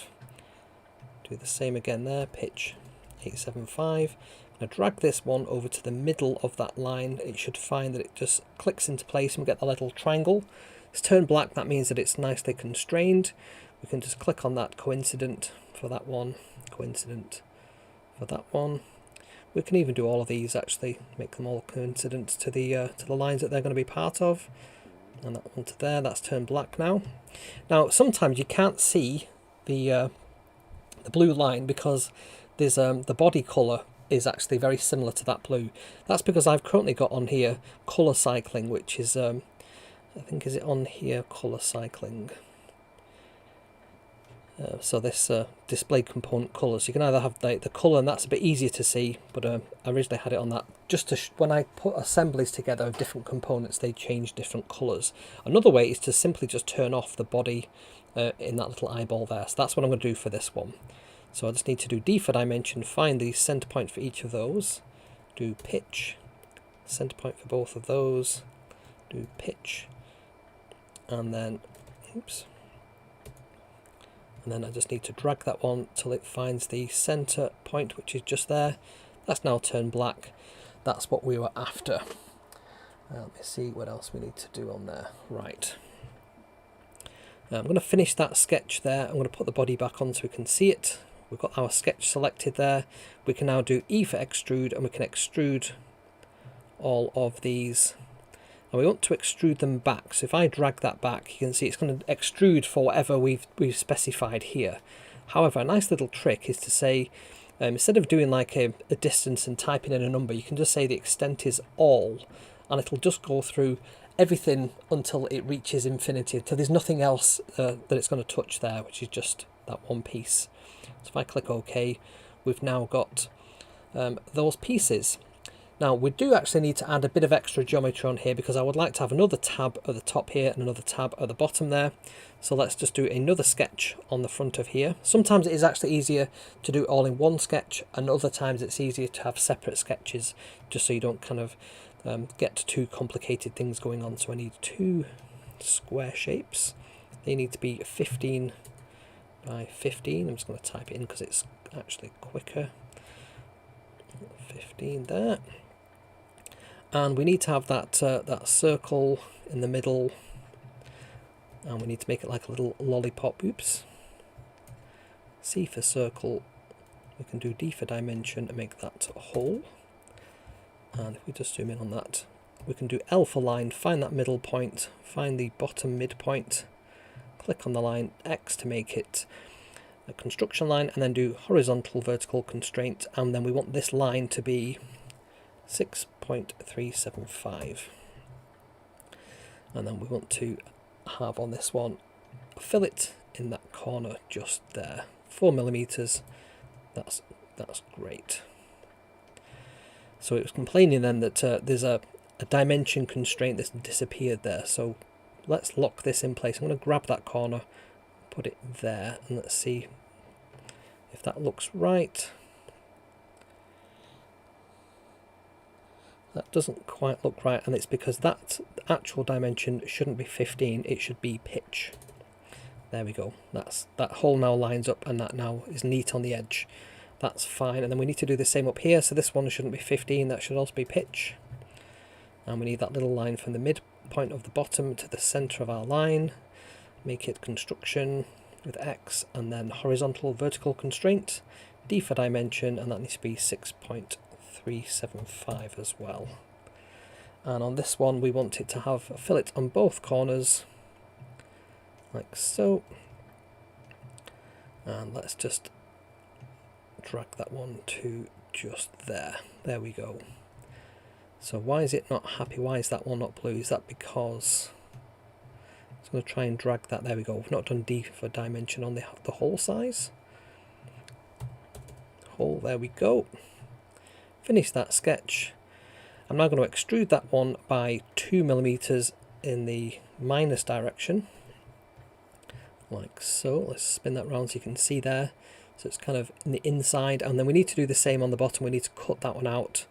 Do the same again there, pitch 875. I'm going to drag this one over to the middle of that line. It should find that it just clicks into place and we get the little triangle. It's turned black, that means that it's nicely constrained. We can just click on that coincident for that one, coincident for that one. We can even do all of these actually, make them all coincident to the lines that they're going to be part of. And that one to there, that's turned black now. Now sometimes you can't see the blue line because there's the body colour is actually very similar to that blue. That's because I've currently got on here colour cycling, which is I think, is it on here, colour cycling? So this display component colours, you can either have the colour, and that's a bit easier to see, but I originally had it on that just to when I put assemblies together of different components, they change different colours. Another way is to simply just turn off the body in that little eyeball there. So that's what I'm going to do for this one. So I just need to do D for dimension, find the centre point for each of those, do pitch, centre point for both of those, do pitch, and then, oops, and then I just need to drag that one till it finds the centre point, which is just there. That's now turned black. That's what we were after. Let me see what else we need to do on there. Right. I'm going to finish that sketch there. I'm going to put the body back on so we can see it. We've got our sketch selected there. We can now do E for extrude, and we can extrude all of these. And we want to extrude them back. So if I drag that back, you can see it's going to extrude for whatever we've specified here. However, a nice little trick is to say, instead of doing like a distance and typing in a number, you can just say the extent is all, and it'll just go through everything until it reaches infinity. So there's nothing else that it's going to touch there, which is just that one piece. So if I click OK, we've now got those pieces. Now we do actually need to add a bit of extra geometry on here because I would like to have another tab at the top here and another tab at the bottom there. So let's just do another sketch on the front of here. Sometimes it is actually easier to do it all in one sketch, and other times it's easier to have separate sketches just so you don't kind of get too complicated things going on. So I need two square shapes. They need to be 15 by 15. I'm just going to type it in because it's actually quicker. 15 there. And we need to have that that circle in the middle, and we need to make it like a little lollipop. Oops. C for circle. We can do D for dimension and make that a hole. And if we just zoom in on that, we can do L for line, find that middle point, find the bottom midpoint, click on the line X to make it a construction line, and then do horizontal vertical constraint, and then we want this line to be 6.375, and then we want to have on this one a fillet in that corner just there, 4mm. That's great. So it was complaining then that there's a dimension constraint that's disappeared there, so let's lock this in place. I'm going to grab that corner, put it there, and let's see if that looks right. That doesn't quite look right, and it's because that actual dimension shouldn't be 15, it should be pitch. There we go. That hole now lines up, and that now is neat on the edge. That's fine. And then we need to do the same up here. So this one shouldn't be 15, that should also be pitch. And we need that little line from the midpoint of the bottom to the center of our line. Make it construction with X, and then horizontal vertical constraint, D for dimension, and that needs to be 6.375 as well. And on this one we want it to have a fillet on both corners, like so. And let's just drag that one to just there. There we go. So why is it not happy? Why is that one not blue? Is that because I'm going to try and drag that? There we go. We've not done D for dimension on the hole size. Hole, there we go. Finish that sketch. I'm now going to extrude that one by 2mm in the minus direction, like so. Let's spin that round so you can see there. So it's kind of in the inside, and then we need to do the same on the bottom. We need to cut that one out.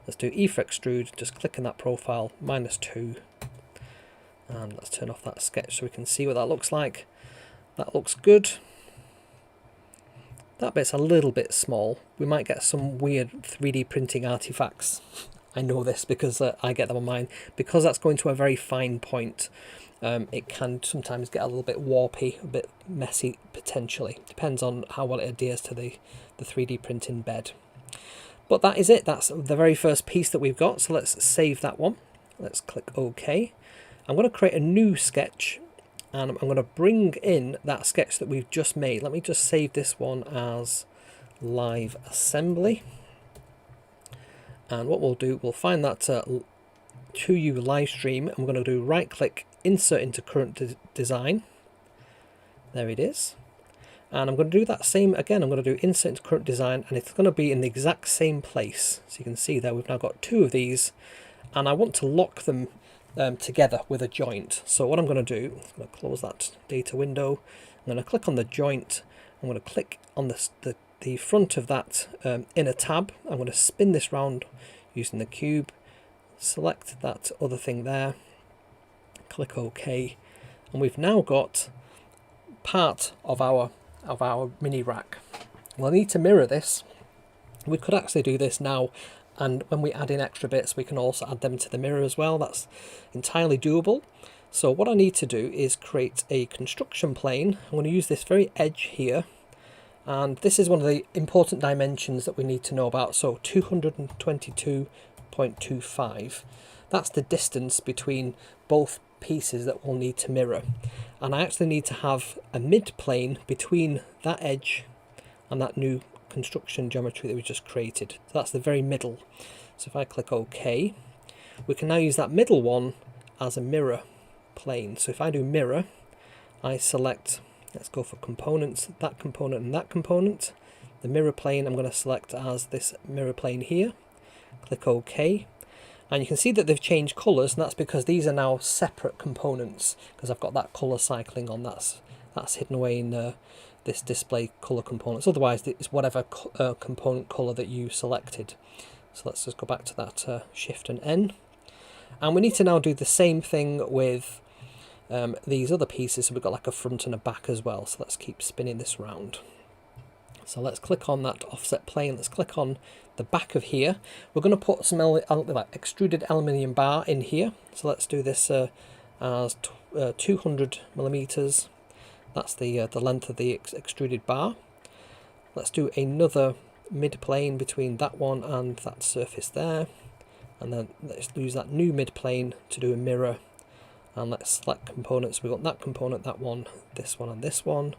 Let's do E for extrude, just click in that profile, -2, and let's turn off that sketch so we can see what that looks like. That looks good. That bit's a little bit small. We might get some weird 3D printing artifacts. I know this because I get them on mine. Because that's going to a very fine point, it can sometimes get a little bit warpy, a bit messy potentially. Depends on how well it adheres to the 3D printing bed. But that is it. That's the very first piece that we've got. So let's save that one. Let's click OK. I'm going to create a new sketch, and I'm going to bring in that sketch that we've just made. Let me just save this one as live assembly. And what we'll do, we'll find that 2U live stream, and we're going to do right click, insert into current design. There it is. And I'm going to do that same again. I'm going to do insert into current design, and it's going to be in the exact same place. So you can see there we've now got 2 of these, and I want to lock them together with a joint. So what I'm going to do, I'm going to close that data window. I'm going to click on the joint. I'm going to click on the front of that inner tab. I'm going to spin this round using the cube, select that other thing there, click OK, and we've now got part of our mini rack. We'll need to mirror this. We could actually do this now, and when we add in extra bits we can also add them to the mirror as well. That's entirely doable. So what I need to do is create a construction plane. I'm going to use this very edge here, and this is one of the important dimensions that we need to know about. So 222.25, that's the distance between both pieces that we'll need to mirror, and I actually need to have a mid plane between that edge and that new construction geometry that we just created. So that's the very middle. So if I click OK, we can now use that middle one as a mirror plane. So if I do mirror, I select, let's go for components, that component and that component. The mirror plane I'm going to select as this mirror plane here. Click OK. And you can see that they've changed colours, and that's because these are now separate components, because I've got that colour cycling on. That's hidden away in this display colour components. Otherwise, it's whatever component colour that you selected. So let's just go back to that Shift and N. And we need to now do the same thing with these other pieces. So we've got like a front and a back as well. So let's keep spinning this round. So let's click on that offset plane. Let's click on the back of here. We're going to put some like extruded aluminium bar in here. So let's do this as 200mm. That's the length of the extruded bar. Let's do another mid plane between that one and that surface there. And then let's use that new mid plane to do a mirror. And let's select components. We've got that component, that one, and this one,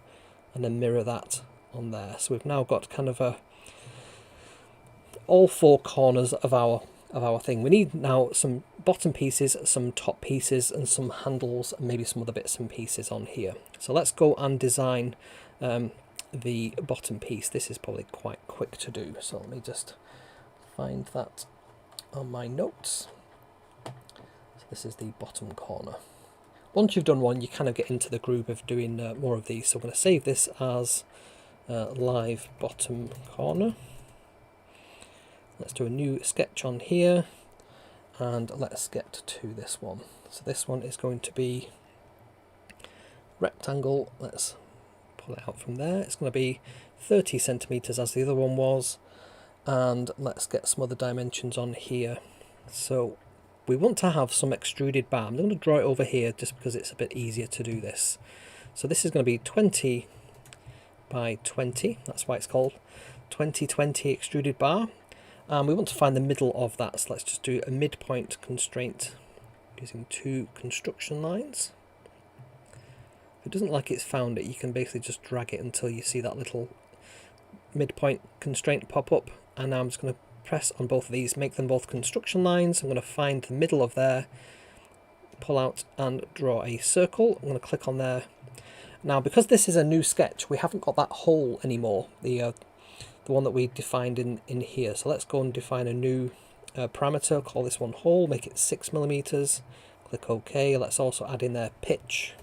and then mirror that on there. So we've now got kind of all 4 corners of our thing. We need now some bottom pieces, some top pieces, and some handles, and maybe some other bits and pieces on here. So let's go and design the bottom piece. This is probably quite quick to do, so let me just find that on my notes. So this is the bottom corner. Once you've done one, you kind of get into the groove of doing more of these. So I'm going to save this as live bottom corner. Let's do a new sketch on here, and let's get to this one. So this one is going to be rectangle. Let's pull it out from there. It's going to be 30 centimeters as the other one was, and let's get some other dimensions on here. So we want to have some extruded bar. I'm going to draw it over here just because it's a bit easier to do this. So this is going to be 20 by 20, that's why it's called 2020 extruded bar. And we want to find the middle of that, so let's just do a midpoint constraint using 2 construction lines. If it doesn't like it's found it, you can basically just drag it until you see that little midpoint constraint pop up. And now I'm just going to press on both of these, make them both construction lines. I'm going to find the middle of there, pull out and draw a circle. I'm going to click on there. Now, because this is a new sketch, we haven't got that hole anymore, the one that we defined in here. So let's go and define a new parameter, call this one hole, make it 6mm, click OK. Let's also add in their pitch,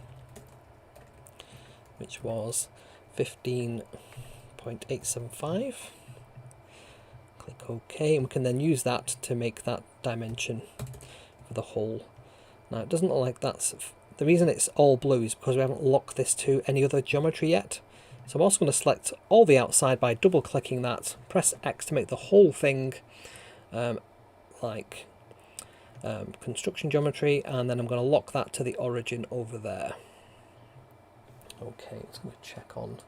which was 15.875. Click OK, and we can then use that to make that dimension for the hole. Now it doesn't look like that's, the reason it's all blue is because we haven't locked this to any other geometry yet. So I'm also going to select all the outside by double clicking that, press X to make the whole thing like construction geometry, and then I'm going to lock that to the origin over there. Okay, let's go check on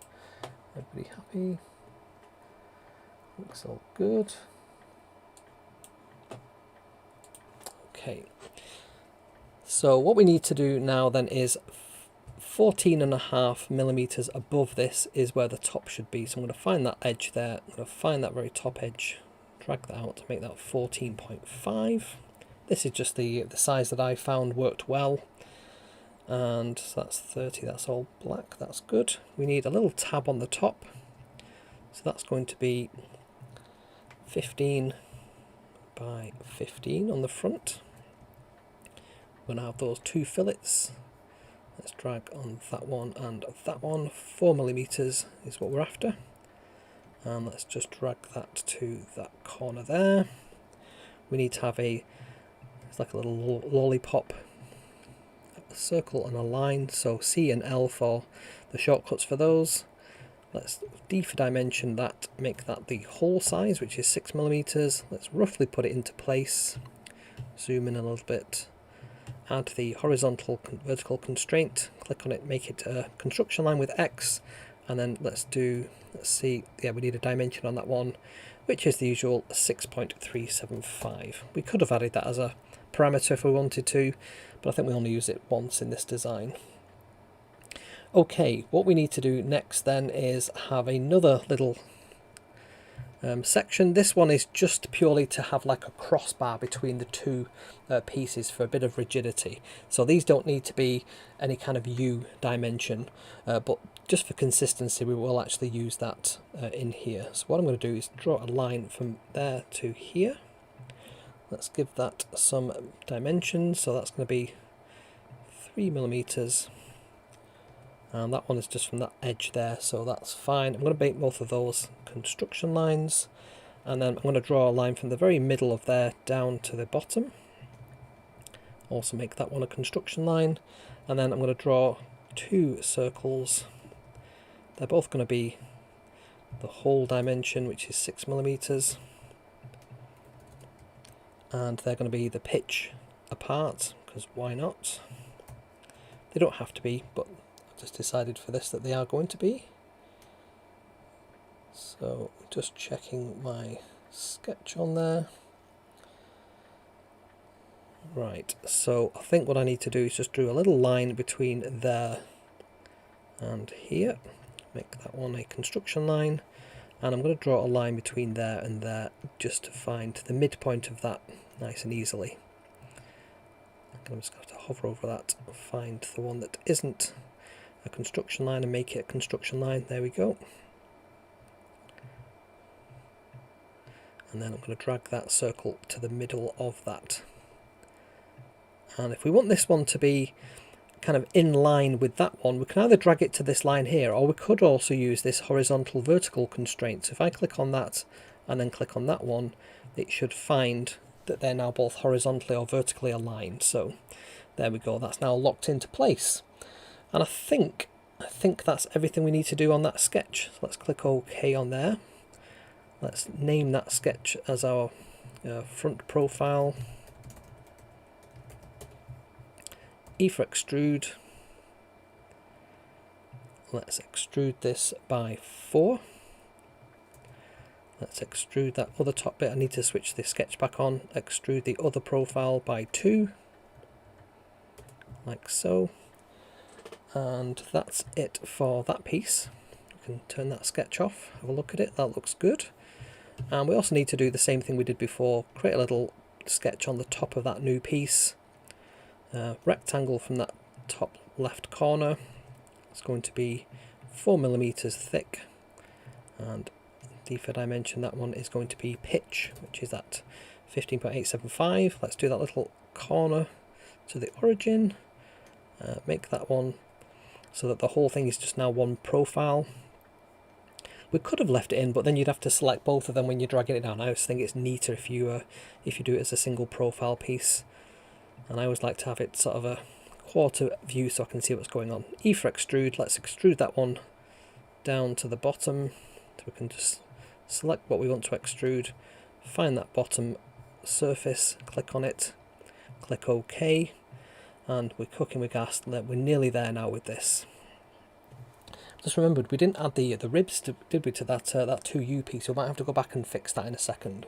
everybody happy. Looks all good. Okay, so what we need to do now then is 14.5mm above this is where the top should be. So I'm going to find that edge there. I'm going to find that very top edge, drag that out to make that 14.5. This is just the size that I found worked well. And so that's 30, that's all black, that's good. We need a little tab on the top. So that's going to be 15 by 15 on the front. We're going to have those two fillets. Let's drag on that one and that one. 4mm is what we're after. And let's just drag that to that corner there. We need to have it's like a little lollipop, a circle and a line. So C and L for the shortcuts for those. Let's D for dimension that, make that the hole size, which is 6mm. Let's roughly put it into place. Zoom in a little bit. Add the horizontal vertical constraint, click on it, make it a construction line with X, and then let's see, yeah, we need a dimension on that one, which is the usual 6.375. We could have added that as a parameter if we wanted to, but I think we only use it once in this design. Okay, what we need to do next then is have another little section. This one is just purely to have like a crossbar between the two pieces for a bit of rigidity. So these don't need to be any kind of U dimension, but just for consistency we will actually use that in here. So what I'm going to do is draw a line from there to here. Let's give that some dimensions. So that's going to be 3mm. And that one is just from that edge there, so that's fine. I'm going to make both of those construction lines, and then I'm going to draw a line from the very middle of there down to the bottom. Also make that one a construction line, and then I'm going to draw two circles. They're both going to be the whole dimension, which is 6mm, and they're going to be the pitch apart, because why not? They don't have to be, but just decided for this that they are going to be. So just checking my sketch on there. Right, so I think what I need to do is just draw a little line between there and here. Make that one a construction line, and I'm going to draw a line between there and there just to find the midpoint of that nice and easily. I'm just going to hover over that, find the one that isn't a construction line and make it a construction line. There we go. And then I'm going to drag that circle to the middle of that. And if we want this one to be kind of in line with that one, we can either drag it to this line here, or we could also use this horizontal vertical constraint. So if I click on that and then click on that one, it should find that they're now both horizontally or vertically aligned. So there we go, that's now locked into place. And I think that's everything we need to do on that sketch. So let's click OK on there. Let's name that sketch as our front profile. E for extrude. Let's extrude this by 4. Let's extrude that other top bit. I need to switch the sketch back on. Extrude the other profile by 2. Like so. And that's it for that piece. We can turn that sketch off, have a look at it, that looks good. And we also need to do the same thing we did before, create a little sketch on the top of that new piece. Rectangle from that top left corner. It's going to be 4mm thick, and D for dimension, that one is going to be pitch, which is that 15.875. Let's do that little corner to the origin, make that one so that the whole thing is just now one profile. We could have left it in, but then you'd have to select both of them when you're dragging it down. I always think it's neater if you do it as a single profile piece, and I always like to have it sort of a quarter view so I can see what's going on. E for extrude. Let's extrude that one down to the bottom, so we can just select what we want to extrude, find that bottom surface, click on it, click OK, and we're cooking with gas. We're nearly there now with this. Just remembered we didn't add the ribs, did we, to that 2U piece? We might have to go back and fix that in a second.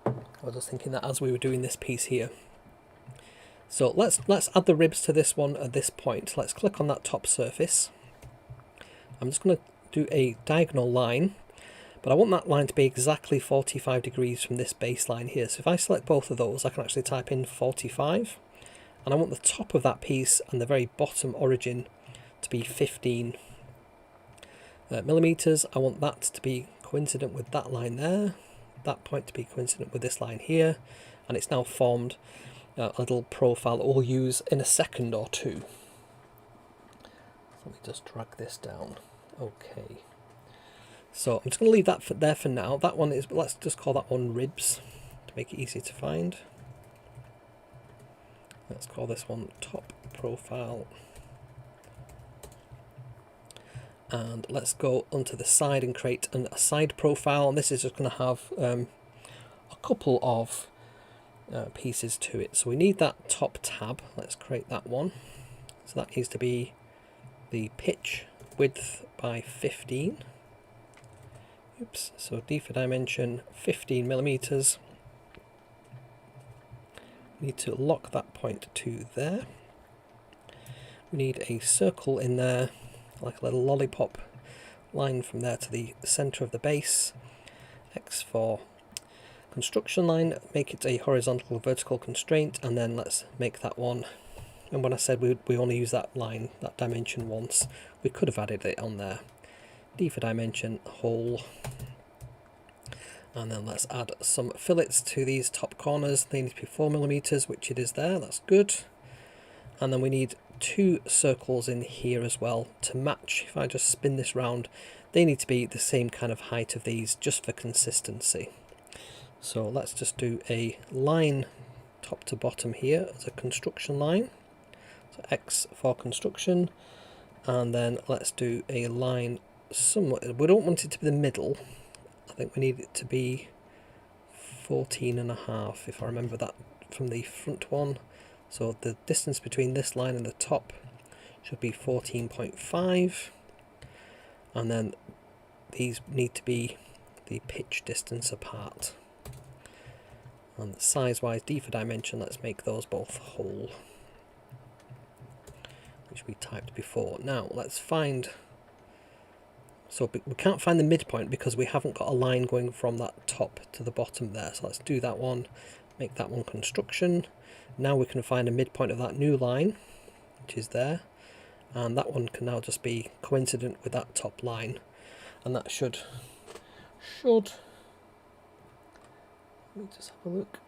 I was just thinking that as we were doing this piece here. So let's add the ribs to this one at this point. Let's click on that top surface. I'm just going to do a diagonal line, but I want that line to be exactly 45 degrees from this baseline here. So if I select both of those, I can actually type in 45, and I want the top of that piece and the very bottom origin to be 15 millimeters. I want that to be coincident with that line there, that point to be coincident with this line here, and it's now formed a little profile that we'll use in a second or two. Let me just drag this down. Okay, so I'm just going to leave that there for now. That one is, let's just call that one ribs to make it easy to find. Let's call this one top profile. And let's go onto the side and create a side profile, and this is just going to have a couple of pieces to it. So we need that top tab. Let's create that one. So that needs to be the pitch width by 15. Oops. So D for dimension 15 millimeters. We need to lock that point to there. We need a circle in there, like a little lollipop line from there to the center of the base. X for construction line, make it a horizontal vertical constraint, and then let's make that one. And when I said we only use that line, that dimension once, we could have added it on there. D for dimension, hole. And then let's add some fillets to these top corners. They need to be 4 millimeters, which it is there, that's good. And then we need 2 circles in here as well to match. If I just spin this round, they need to be the same kind of height of these, just for consistency. So let's just do a line top to bottom here as a construction line. So X for construction, and then let's do a line somewhat. We don't want it to be the middle. I think we need it to be 14.5, if I remember that from the front one. So the distance between this line and the top should be 14.5, and then these need to be the pitch distance apart. And size-wise, D for dimension, let's make those both whole, which we typed before. Now let's find, so we can't find the midpoint because we haven't got a line going from that top to the bottom there. So let's do that one, make that one construction. Now we can find a midpoint of that new line, which is there, and that one can now just be coincident with that top line, and that should let me just have a look.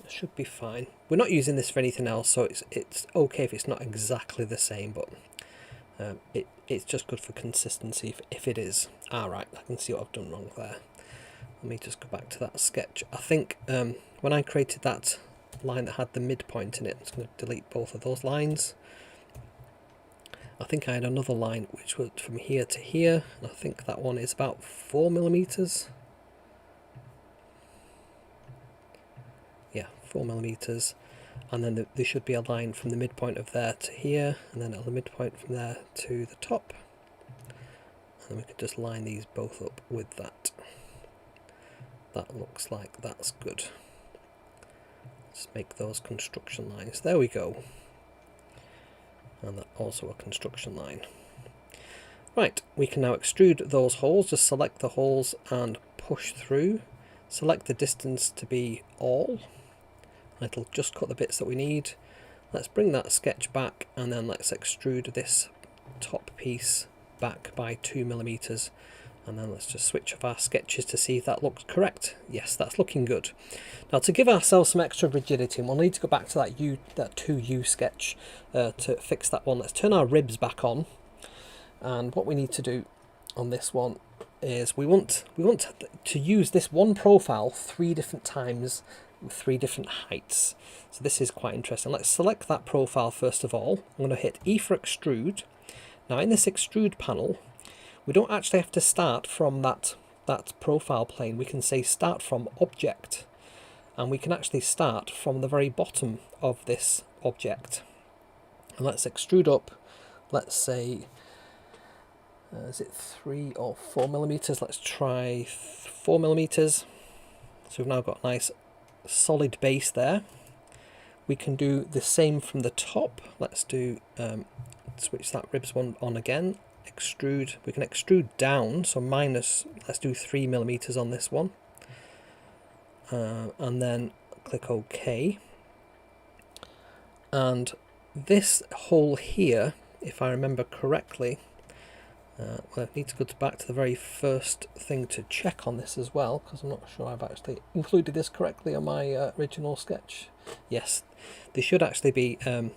It should be fine. We're not using this for anything else, so it's okay if it's not exactly the same, but it's just good for consistency if it is. Alright, I can see what I've done wrong there. Let me just go back to that sketch. I think when I created that line that had the midpoint in it, I'm just going to delete both of those lines. I think I had another line which was from here to here, and I think that one is about 4 millimeters. Yeah, 4 millimeters, and then there should be a line from the midpoint of there to here, and then a midpoint from there to the top, and then we could just line these both up with that. That looks like that's good. Let's make those construction lines. There we go. And that also a construction line. Right, we can now extrude those holes. Just select the holes and push through. Select the distance to be all. It'll just cut the bits that we need. Let's bring that sketch back, and then let's extrude this top piece back by 2 millimeters, And then let's just switch off our sketches to see if that looks correct. Yes, that's looking good. Now to give ourselves some extra rigidity, and we'll need to go back to that 2U sketch to fix that one. Let's turn our ribs back on. And what we need to do on this one is we want to use this one profile 3 different times with 3 different heights. So this is quite interesting. Let's select that profile first of all. I'm going to hit E for extrude. Now in this extrude panel, we don't actually have to start from that profile plane. We can say start from object, and we can actually start from the very bottom of this object. And let's extrude up, let's say, is it 3 or 4 millimeters? Let's try 4 millimeters. So we've now got a nice solid base there. We can do the same from the top. Let's do switch that ribs one on again. Extrude. We can extrude down, so minus. Let's do 3 millimeters on this one, and then click OK. And this hole here, if I remember correctly, well, I need to go back to the very first thing to check on this as well, because I'm not sure I've actually included this correctly on my original sketch. Yes, there should actually be a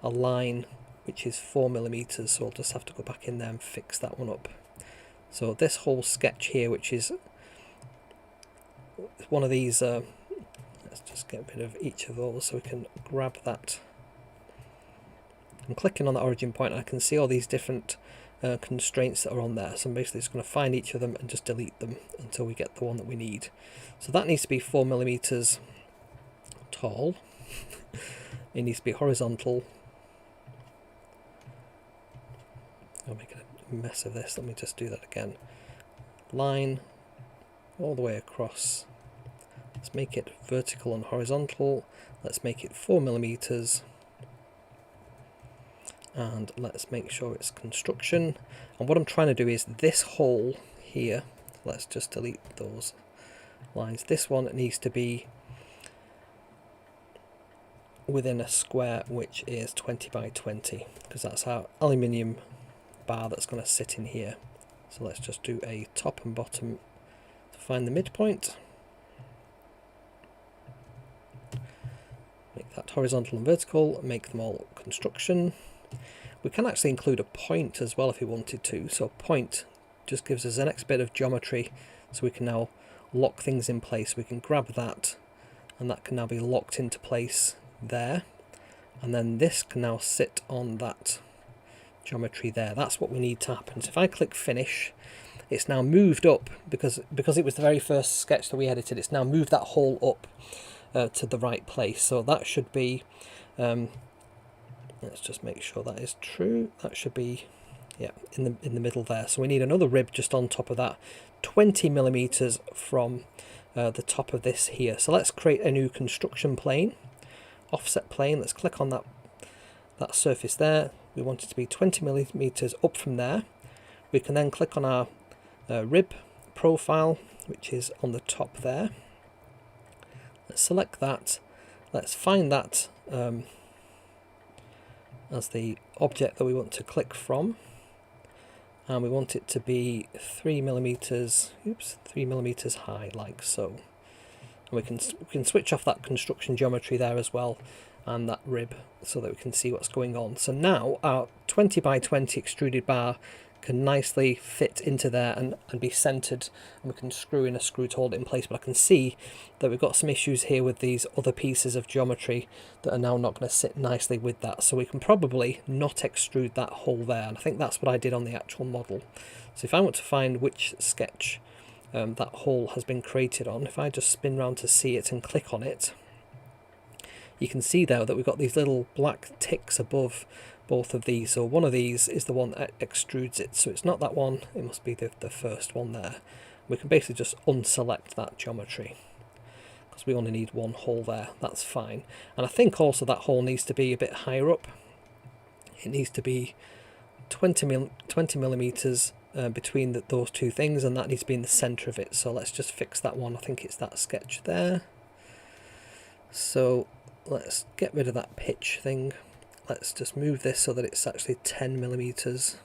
line which is 4 millimeters, so I'll just have to go back in there and fix that one up. So this whole sketch here, which is one of these, let's just get rid of each of those so we can grab that. I'm clicking on the origin point and I can see all these different constraints that are on there, so I'm basically just going to find each of them and just delete them until we get the one that we need. So that needs to be 4 millimeters tall. It needs to be horizontal. I'll make a mess of this. Let me just do that again. Line all the way across. Let's make it vertical and horizontal. Let's make it 4 millimeters. And let's make sure it's construction. And what I'm trying to do is this hole here, let's just delete those lines. This one needs to be within a square which is 20 by 20, because that's our aluminium bar that's going to sit in here. So let's just do a top and bottom to find the midpoint. Make that horizontal and vertical, make them all construction. We can actually include a point as well if we wanted to. So point just gives us an extra bit of geometry, so we can now lock things in place. We can grab that, and that can now be locked into place there. And then this can now sit on that geometry there. That's what we need to happen. So if I click finish, it's now moved up, because it was the very first sketch that we edited. It's now moved that hole up to the right place. So that should be, let's just make sure that is true. That should be, yeah, in the middle there. So we need another rib just on top of that, 20 millimeters from the top of this here. So let's create a new construction plane, offset plane. Let's click on that surface there. We want it to be 20 millimeters up from there. We can then click on our rib profile, which is on the top there. Let's select that. Let's find that as the object that we want to click from, and we want it to be 3 millimeters high, like so. And we can switch off that construction geometry there as well, and that rib, so that we can see what's going on. So now our 20 by 20 extruded bar can nicely fit into there and be centered, and we can screw in a screw to hold it in place. But I can see that we've got some issues here with these other pieces of geometry that are now not going to sit nicely with that, so we can probably not extrude that hole there, and I think that's what I did on the actual model. So if I want to find which sketch that hole has been created on, if I just spin round to see it and click on it, you can see there that we've got these little black ticks above both of these. So one of these is the one that extrudes it, so it's not that one, it must be the first one there. We can basically just unselect that geometry, because we only need one hole there. That's fine. And I think also that hole needs to be a bit higher up. It needs to be 20 millimeters between those two things, and that needs to be in the center of it. So let's just fix that one. I think it's that sketch there. So let's get rid of that pitch thing. Let's just move this so that it's actually 10 millimeters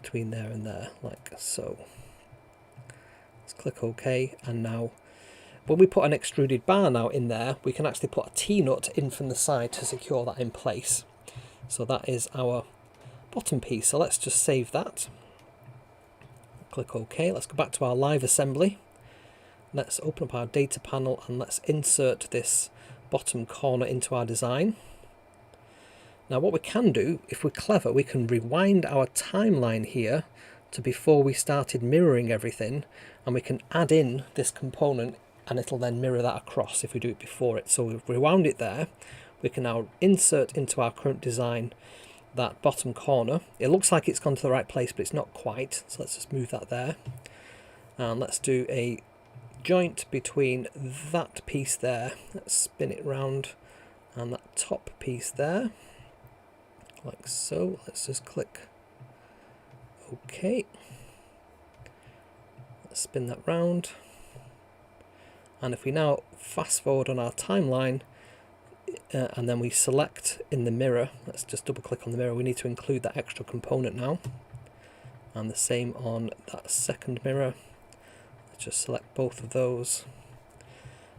between there and there, like so. Let's click OK, and now when we put an extruded bar now in there, we can actually put a T-nut in from the side to secure that in place. So that is our bottom piece. So let's just save that. Click OK. Let's go back to our live assembly. Let's open up our data panel and let's insert this bottom corner into our design. Now what we can do, if we're clever, we can rewind our timeline here to before we started mirroring everything, and we can add in this component and it'll then mirror that across if we do it before it. So we've rewound it there. We can now insert into our current design that bottom corner. It looks like it's gone to the right place, but it's not quite. So let's just move that there. And let's do a joint between that piece there. Let's spin it round, and that top piece there, like so. Let's just click OK. Let's spin that round. And if we now fast forward on our timeline, and then we select in the mirror, let's just double click on the mirror, we need to include that extra component now. And the same on that second mirror. Let's just select both of those.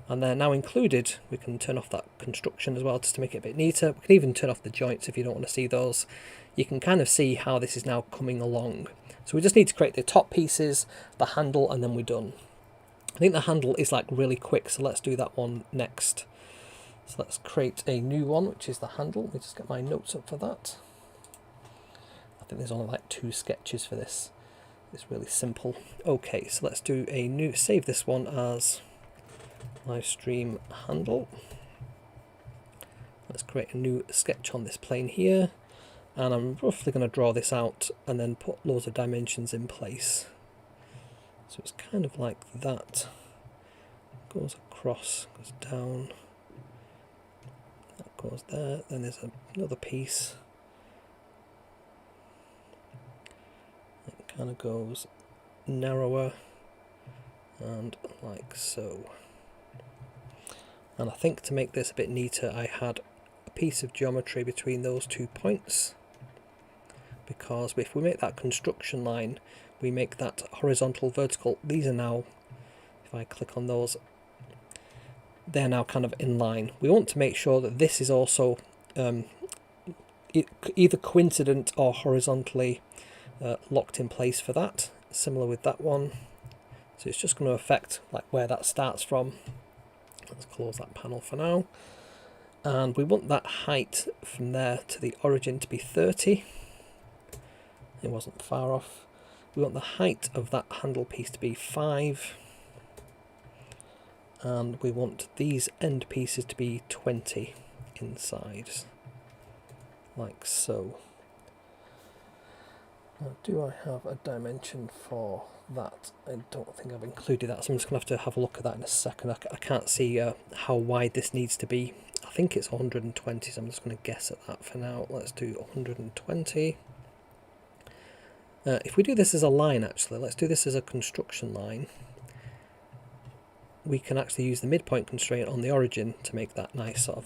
And they're now included. We can turn off that construction as well just to make it a bit neater. We can even turn off the joints if you don't want to see those. You can kind of see how this is now coming along. So we just need to create the top pieces, the handle, and then we're done. I think the handle is like really quick, so let's do that one next. So let's create a new one, which is the handle. Let me just get my notes up for that. I think there's only like 2 sketches for this. It's really simple. Okay, so let's do a new, save this one as live stream handle. Let's create a new sketch on this plane here. And I'm roughly going to draw this out and then put loads of dimensions in place. So it's kind of like that. Goes across, goes down. That goes there. Then there's another piece. It kind of goes narrower and like so. And I think to make this a bit neater, I had a piece of geometry between those 2 points. Because if we make that construction line, we make that horizontal, vertical. These are now, if I click on those, they're now kind of in line. We want to make sure that this is also either coincident or horizontally locked in place for that. Similar with that one. So it's just going to affect like where that starts from. Let's close that panel for now. And we want that height from there to the origin to be 30. It wasn't far off. We want the height of that handle piece to be 5. And we want these end pieces to be 20 inside. Like so. Now, do I have a dimension for that? I don't think I've included that, so I'm just going to have a look at that in a second. I can't see how wide this needs to be. I think it's 120, so I'm just going to guess at that for now. Let's do 120. If we do this as a line, actually, let's do this as a construction line. We can actually use the midpoint constraint on the origin to make that nice sort of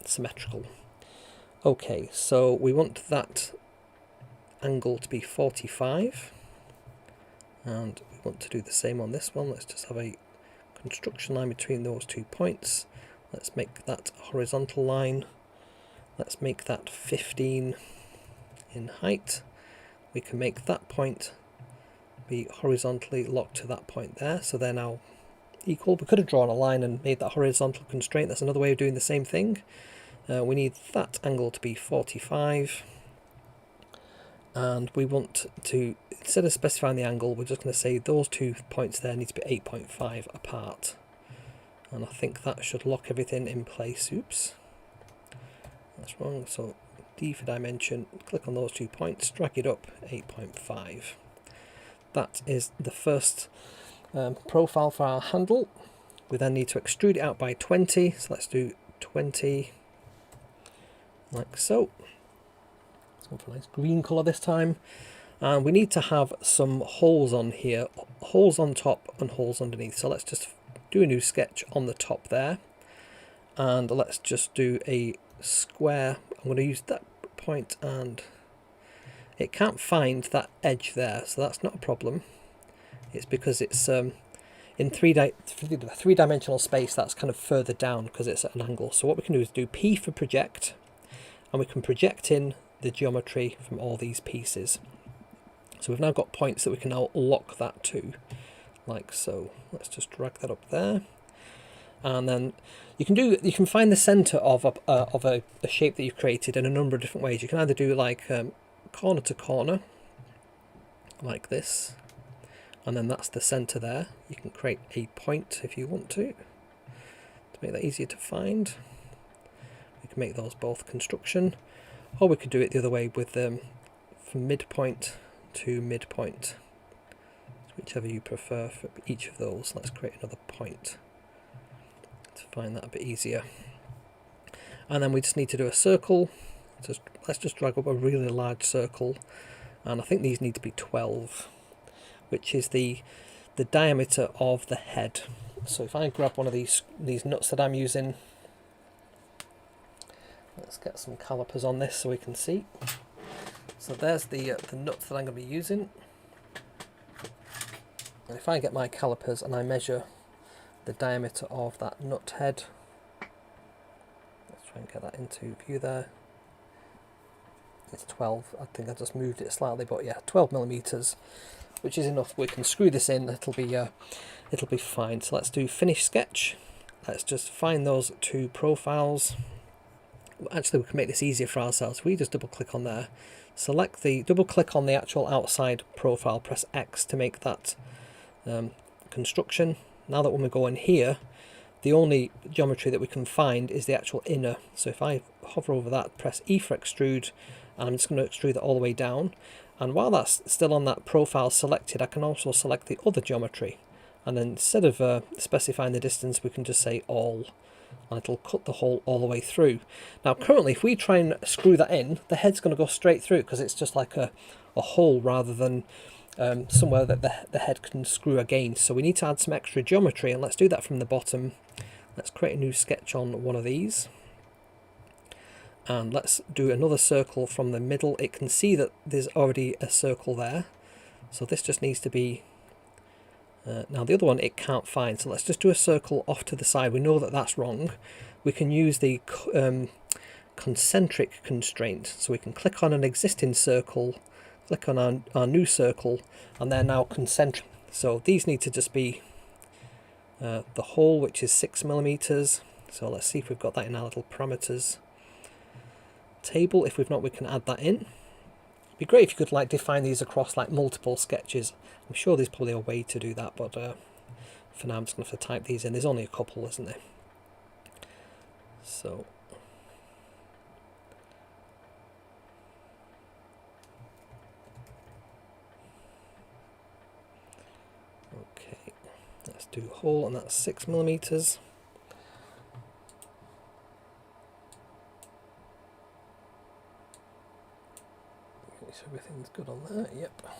symmetrical. Okay, so we want that angle to be 45. And we want to do the same on this one. Let's just have a construction line between those 2 points. Let's make that horizontal line. Let's make that 15 in height. We can make that point be horizontally locked to that point there, so they're now equal. We could have drawn a line and made that horizontal constraint. That's another way of doing the same thing. We need that angle to be 45, and we want to, instead of specifying the angle, we're just going to say those 2 points there need to be 8.5 apart, and I think that should lock everything in place. Oops, that's wrong. So D for dimension, click on those 2 points, drag it up 8.5. That is the first profile for our handle. We then need to extrude it out by 20, so let's do 20 like so. Let's go for a nice green colour this time. And we need to have some holes on here, holes on top and holes underneath. So let's just do a new sketch on the top there. And let's just do a square. I'm going to use that point and it can't find that edge there, so that's not a problem. It's because it's in three-dimensional space, that's kind of further down because it's at an angle. So what we can do is do P for project, and we can project in the geometry from all these pieces. So we've now got points that we can now lock that to, like so. Let's just drag that up there, and then you can find the center of a shape that you've created in a number of different ways. You can either do like corner to corner, like this, and then that's the center there. You can create a point if you want to make that easier to find. We can make those both construction, or we could do it the other way with from midpoint to midpoint, whichever you prefer for each of those. Let's create another point to find that a bit easier. And then we just need to do a circle. Let's just drag up a really large circle, and I think these need to be 12, which is the diameter of the head. So if I grab one of these nuts that I'm using, let's get some calipers on this so we can see. So there's the nuts that I'm going to be using. And if I get my calipers and I measure the diameter of that nut head, let's try and get that into view there. It's 12. I think I just moved it slightly, but yeah, 12 millimeters, which is enough. We can screw this in. It'll be fine. So let's do finish sketch. Let's just find those two profiles. Actually, we can make this easier for ourselves. We just double click on there, double click on the actual outside profile, press X to make that construction. Now that when we go in here, the only geometry that we can find is the actual inner. So if I hover over that, press E for extrude, and I'm just going to extrude it all the way down. And while that's still on that profile selected, I can also select the other geometry. And then instead of specifying the distance, we can just say all, and it'll cut the hole all the way through. Now currently, if we try and screw that in, the head's going to go straight through because it's just like a hole rather than somewhere that the head can screw against. So we need to add some extra geometry, and let's do that from the bottom. Let's create a new sketch on one of these, and let's do another circle from the middle. It can see that there's already a circle there, so this just needs to be now the other one it can't find, so let's just do a circle off to the side. We know that that's wrong. We can use the concentric constraint, so we can click on an existing circle, click on our new circle, and they're now concentric. So these need to just be the hole, which is 6 millimeters. So let's see if we've got that in our little parameters table. If we've not, we can add that in. It'd be great if you could like define these across like multiple sketches. I'm sure there's probably a way to do that, but for now I'm just going to have to type these in. There's only a couple, isn't there? So okay, let's do a hole, and that's 6 millimeters. So everything's good on there. Yep. I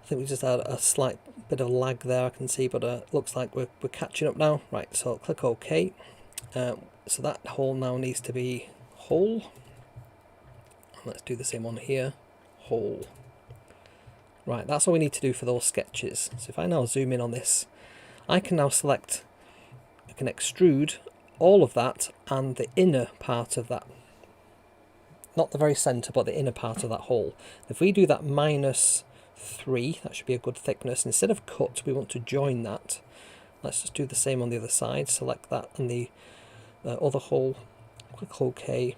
think we just had a slight bit of lag there, I can see, but looks like we're catching up now. Right, so I'll click OK. So that hole now needs to be hole. And let's do the same one here, hole. Right, that's all we need to do for those sketches. So if I now zoom in on this, I can now select, I can extrude all of that and the inner part of that. Not the very centre, but the inner part of that hole. If we do that -3, that should be a good thickness. Instead of cut, we want to join that. Let's just do the same on the other side. Select that and the other hole. Click OK.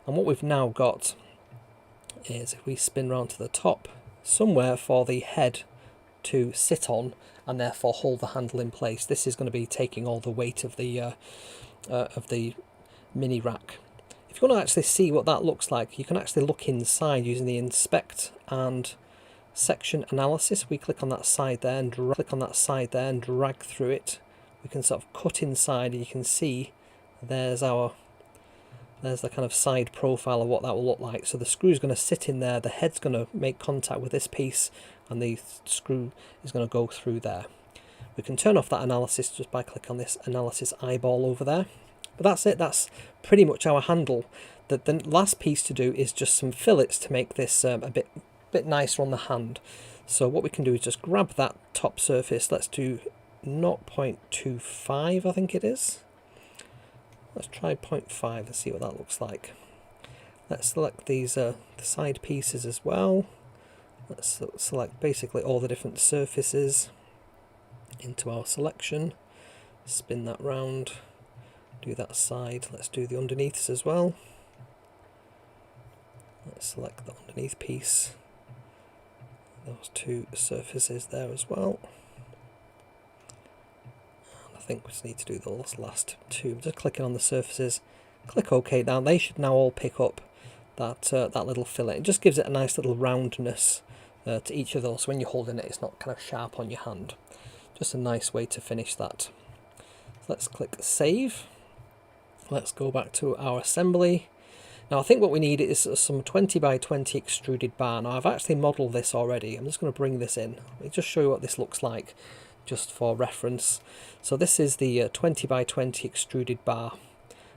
And what we've now got is, if we spin round to the top, somewhere for the head to sit on and therefore hold the handle in place. This is going to be taking all the weight of the mini rack. If you want to actually see what that looks like, you can actually look inside using the inspect and section analysis. We click on that side there and drag through it. We can sort of cut inside, and you can see there's the kind of side profile of what that will look like. So the screw is going to sit in there, the head's going to make contact with this piece, and the screw is going to go through there. We can turn off that analysis just by clicking on this analysis eyeball over there. But that's it, that's pretty much our handle. the last piece to do is just some fillets to make this a bit nicer on the hand. So what we can do is just grab that top surface. Let's do 0.25, I think it is. Let's try 0.5 and see what that looks like. Let's select these the side pieces as well. Let's select basically all the different surfaces into our selection. Spin that round. Do that side. Let's do the underneaths as well. Let's select the underneath piece. Those two surfaces there as well. And I think we just need to do those last two. Just clicking on the surfaces. Click OK. Now they should now all pick up that little fillet. It just gives it a nice little roundness to each of those. So when you're holding it, it's not kind of sharp on your hand. Just a nice way to finish that. So let's click Save. Let's go back to our assembly. Now I think what we need is some 20 by 20 extruded bar. Now I've actually modelled this already. I'm just going to bring this in. Let me just show you what this looks like, just for reference. So this is the 20 by 20 extruded bar.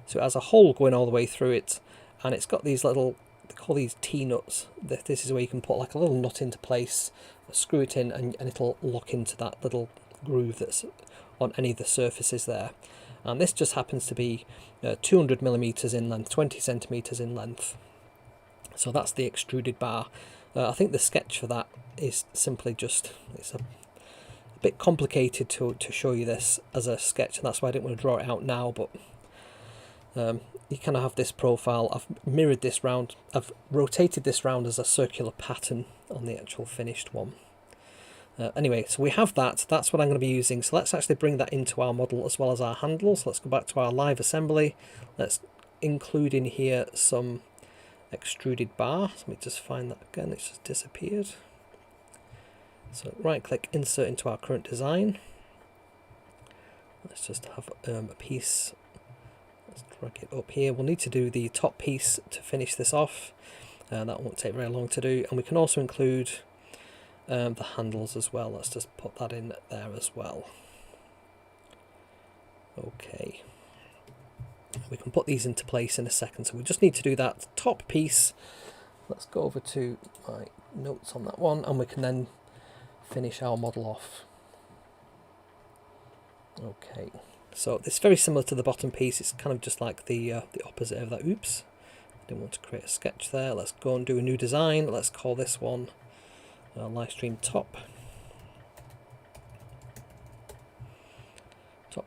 So it has a hole going all the way through it, and it's got these little, they call these T-nuts. This is where you can put like a little nut into place, screw it in, and it'll lock into that little groove that's on any of the surfaces there. And this just happens to be 200 millimeters in length, 20 centimeters in length. So that's the extruded bar. I think the sketch for that is simply just, it's a bit complicated to show you this as a sketch, and that's why I didn't want to draw it out now, but you kind of have this profile. I've mirrored this round, I've rotated this round as a circular pattern on the actual finished one. Anyway, so we have that. That's what I'm going to be using. So let's actually bring that into our model as well as our handle. So let's go back to our live assembly. Let's include in here some extruded bar. So let me just find that again. It's just disappeared. So right click, insert into our current design. Let's just have a piece. Let's drag it up here. We'll need to do the top piece to finish this off. That won't take very long to do. And we can also include the handles as well. Let's just put that in there as well. Okay, we can put these into place in a second, so we just need to do that top piece. Let's go over to my notes on that one, and we can then finish our model off. Okay, so it's very similar to the bottom piece. It's kind of just like the opposite of that. Oops, I didn't want to create a sketch there. Let's go and do a new design. Let's call this one live stream top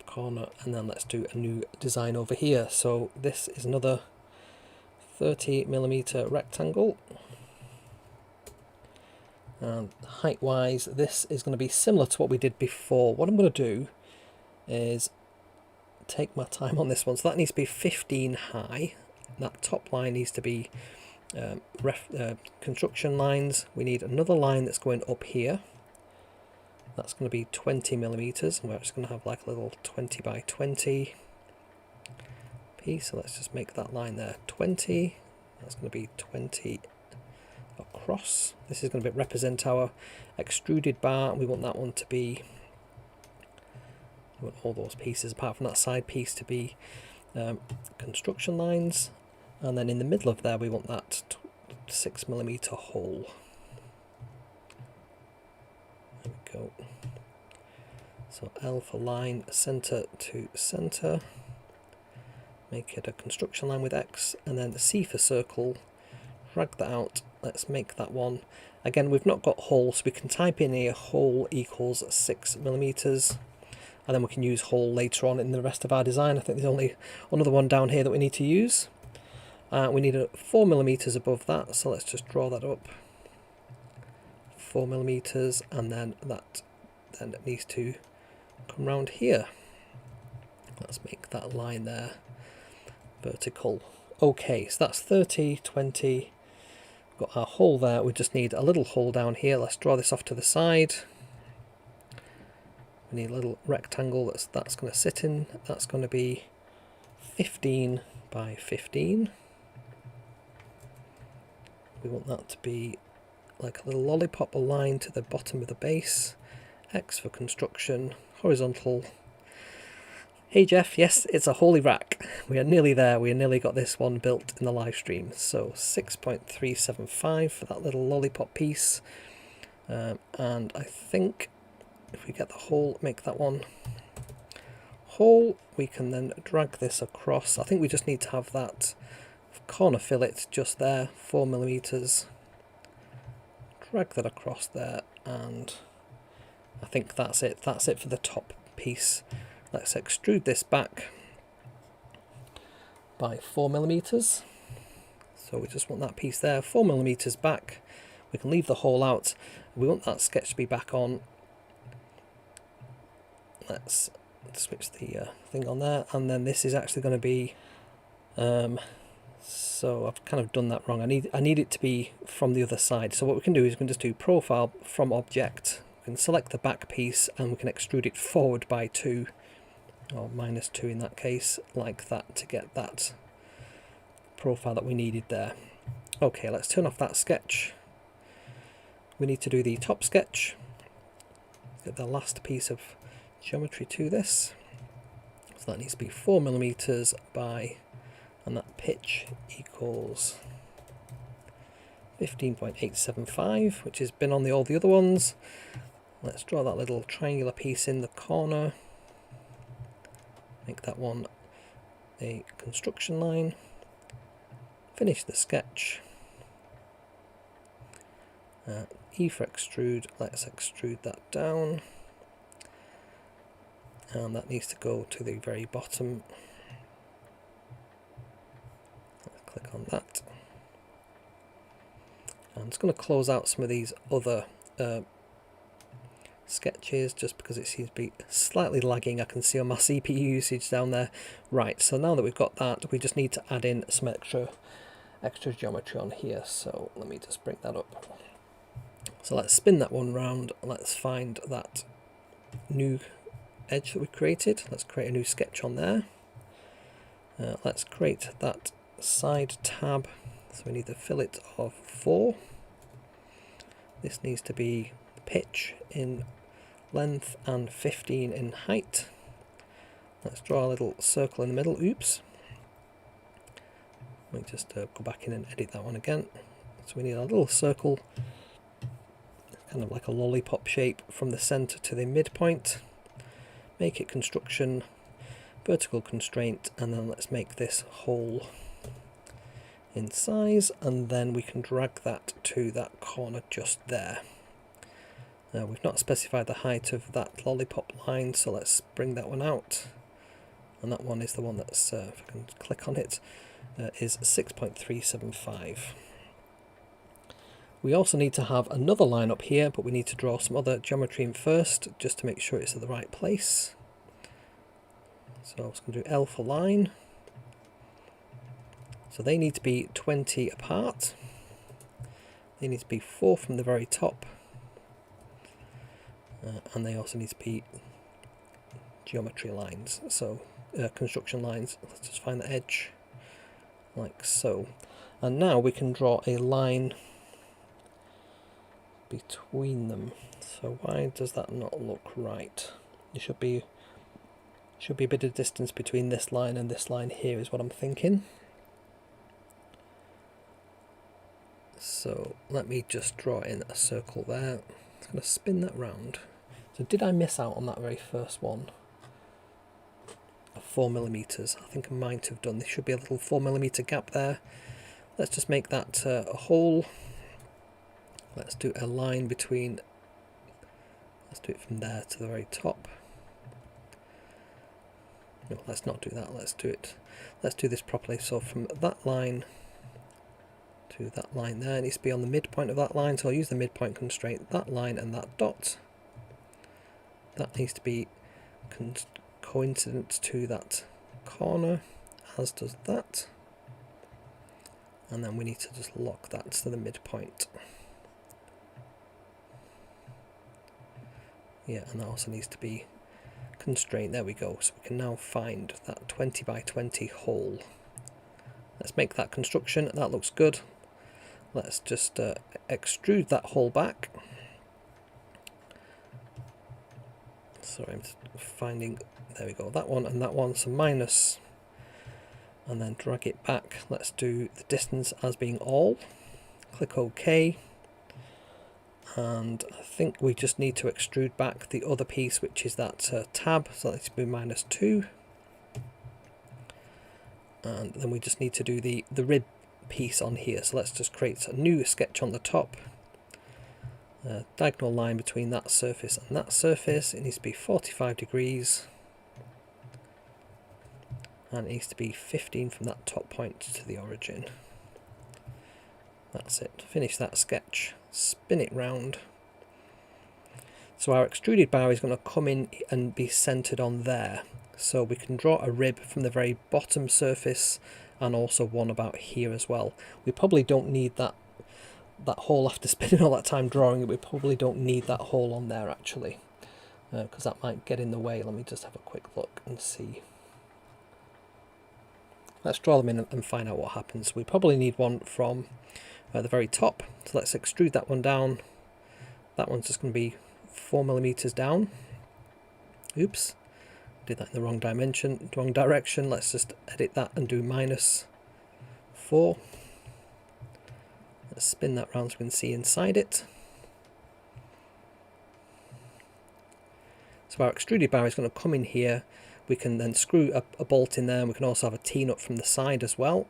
corner, and then let's do a new design over here. So this is another 30mm rectangle, and height wise this is going to be similar to what we did before. What I'm going to do is take my time on this one. So that needs to be 15 high. That top line needs to be construction lines. We need another line that's going up here. That's going to be 20mm, and we're just going to have like a little 20 by 20 piece. So let's just make that line there 20. That's going to be 20 across. This is going to represent our extruded bar. We want that one to be, we want all those pieces apart from that side piece to be construction lines. And then in the middle of there we want that 6mm hole. There we go. So L for line, center to center. Make it a construction line with X, and then C for circle. Drag that out. Let's make that one. Again, we've not got hole, so we can type in here hole equals 6mm, and then we can use hole later on in the rest of our design. I think there's only another one down here that we need to use. We need a 4mm above that, so let's just draw that up. 4mm, and then it needs to come round here. Let's make that line there vertical. Okay, so that's 30, 20. Got our hole there. We just need a little hole down here. Let's draw this off to the side. We need a little rectangle that's going to sit in. That's going to be 15 by 15. We want that to be like a little lollipop line to the bottom of the base. X for construction, horizontal Hey Jeff, yes, it's a holy rack. We are nearly there. We nearly got this one built in the live stream. So 6.375 for that little lollipop piece. And I think if we get the hole, make that one hole, we can then drag this across. I think we just need to have that corner fillet just there, 4mm. Drag that across there, and I think that's it. That's it for the top piece. Let's extrude this back by 4mm. So we just want that piece there, 4mm back. We can leave the hole out. We want that sketch to be back on. Let's switch the thing on there, and then this is actually going to be so I've kind of done that wrong. I need it to be from the other side. So what we can do is we can just do profile from object. We can select the back piece and we can extrude it forward by 2 or -2 in that case, like that, to get that profile that we needed there. Okay, let's turn off that sketch. We need to do the top sketch. Get the last piece of geometry to this. So that needs to be 4mm by, and that pitch equals 15.875, which has been on all the other ones. Let's draw that little triangular piece in the corner. Make that one a construction line. Finish the sketch. E for extrude. Let's extrude that down. And that needs to go to the very bottom. Click on that. I'm just going to close out some of these other sketches just because it seems to be slightly lagging. I can see on my CPU usage down there. Right, so now that we've got that, we just need to add in some extra geometry on here. So let me just bring that up. So let's spin that one round. Let's find that new edge that we created. Let's create a new sketch on there. Let's create that side tab. So we need the fillet of 4. This needs to be pitch in length and 15 in height. Let's draw a little circle in the middle. Oops. Let me just go back in and edit that one again. So we need a little circle, kind of like a lollipop shape, from the center to the midpoint. Make it construction, vertical constraint, and then let's make this hole in size, and then we can drag that to that corner just there. We've not specified the height of that lollipop line, so let's bring that one out. And that one is the one that's, if I can click on it, is 6.375. We also need to have another line up here, but we need to draw some other geometry in first, just to make sure it's at the right place. So I'm just going to do L for line. So they need to be 20 apart. They need to be 4 from the very top. And they also need to be geometry lines, so construction lines. Let's just find the edge, like so. And now we can draw a line between them. So why does that not look right? It should be a bit of distance between this line and this line here, is what I'm thinking. So let me just draw in a circle there. I'm going to spin that round. So did I miss out on that very first one? 4mm. I think I might have done. There should be a little 4mm gap there. Let's just make that a hole. Let's do a line between. Let's do it from there to the very top. No, let's not do that. Let's do it. Let's do this properly. So from that line to that line there, it needs to be on the midpoint of that line. So I'll use the midpoint constraint. That line and that dot. That needs to be coincident to that corner, as does that. And then we need to just lock that to the midpoint. Yeah, and that also needs to be constrained. There we go. So we can now find that 20 by 20 hole. Let's make that construction. That looks good. Let's just extrude that hole back. Sorry, I'm finding, there we go, that one and that one, so minus, and then drag it back. Let's do the distance as being all. Click OK. And I think we just need to extrude back the other piece, which is that tab, so let's be -2. And then we just need to do the rib piece on here, so let's just create a new sketch on the top. Diagonal line between that surface and that surface. It needs to be 45 degrees, and it needs to be 15 from that top point to the origin. That's it. Finish that sketch, spin it round. So our extruded bar is going to come in and be centered on there. So we can draw a rib from the very bottom surface and also one about here as well. We probably don't need that hole after spending all that time drawing it. We probably don't need that hole on there actually, because that might get in the way. Let me just have a quick look and see. Let's draw them in and find out what happens. We probably need one from the very top, so let's extrude that one down. That one's just going to be 4mm down. Oops, did that in the wrong dimension, wrong direction. Let's just edit that and do -4. Let's spin that round so we can see inside it. So our extruded bar is going to come in here. We can then screw a bolt in there, and we can also have a T-nut from the side as well.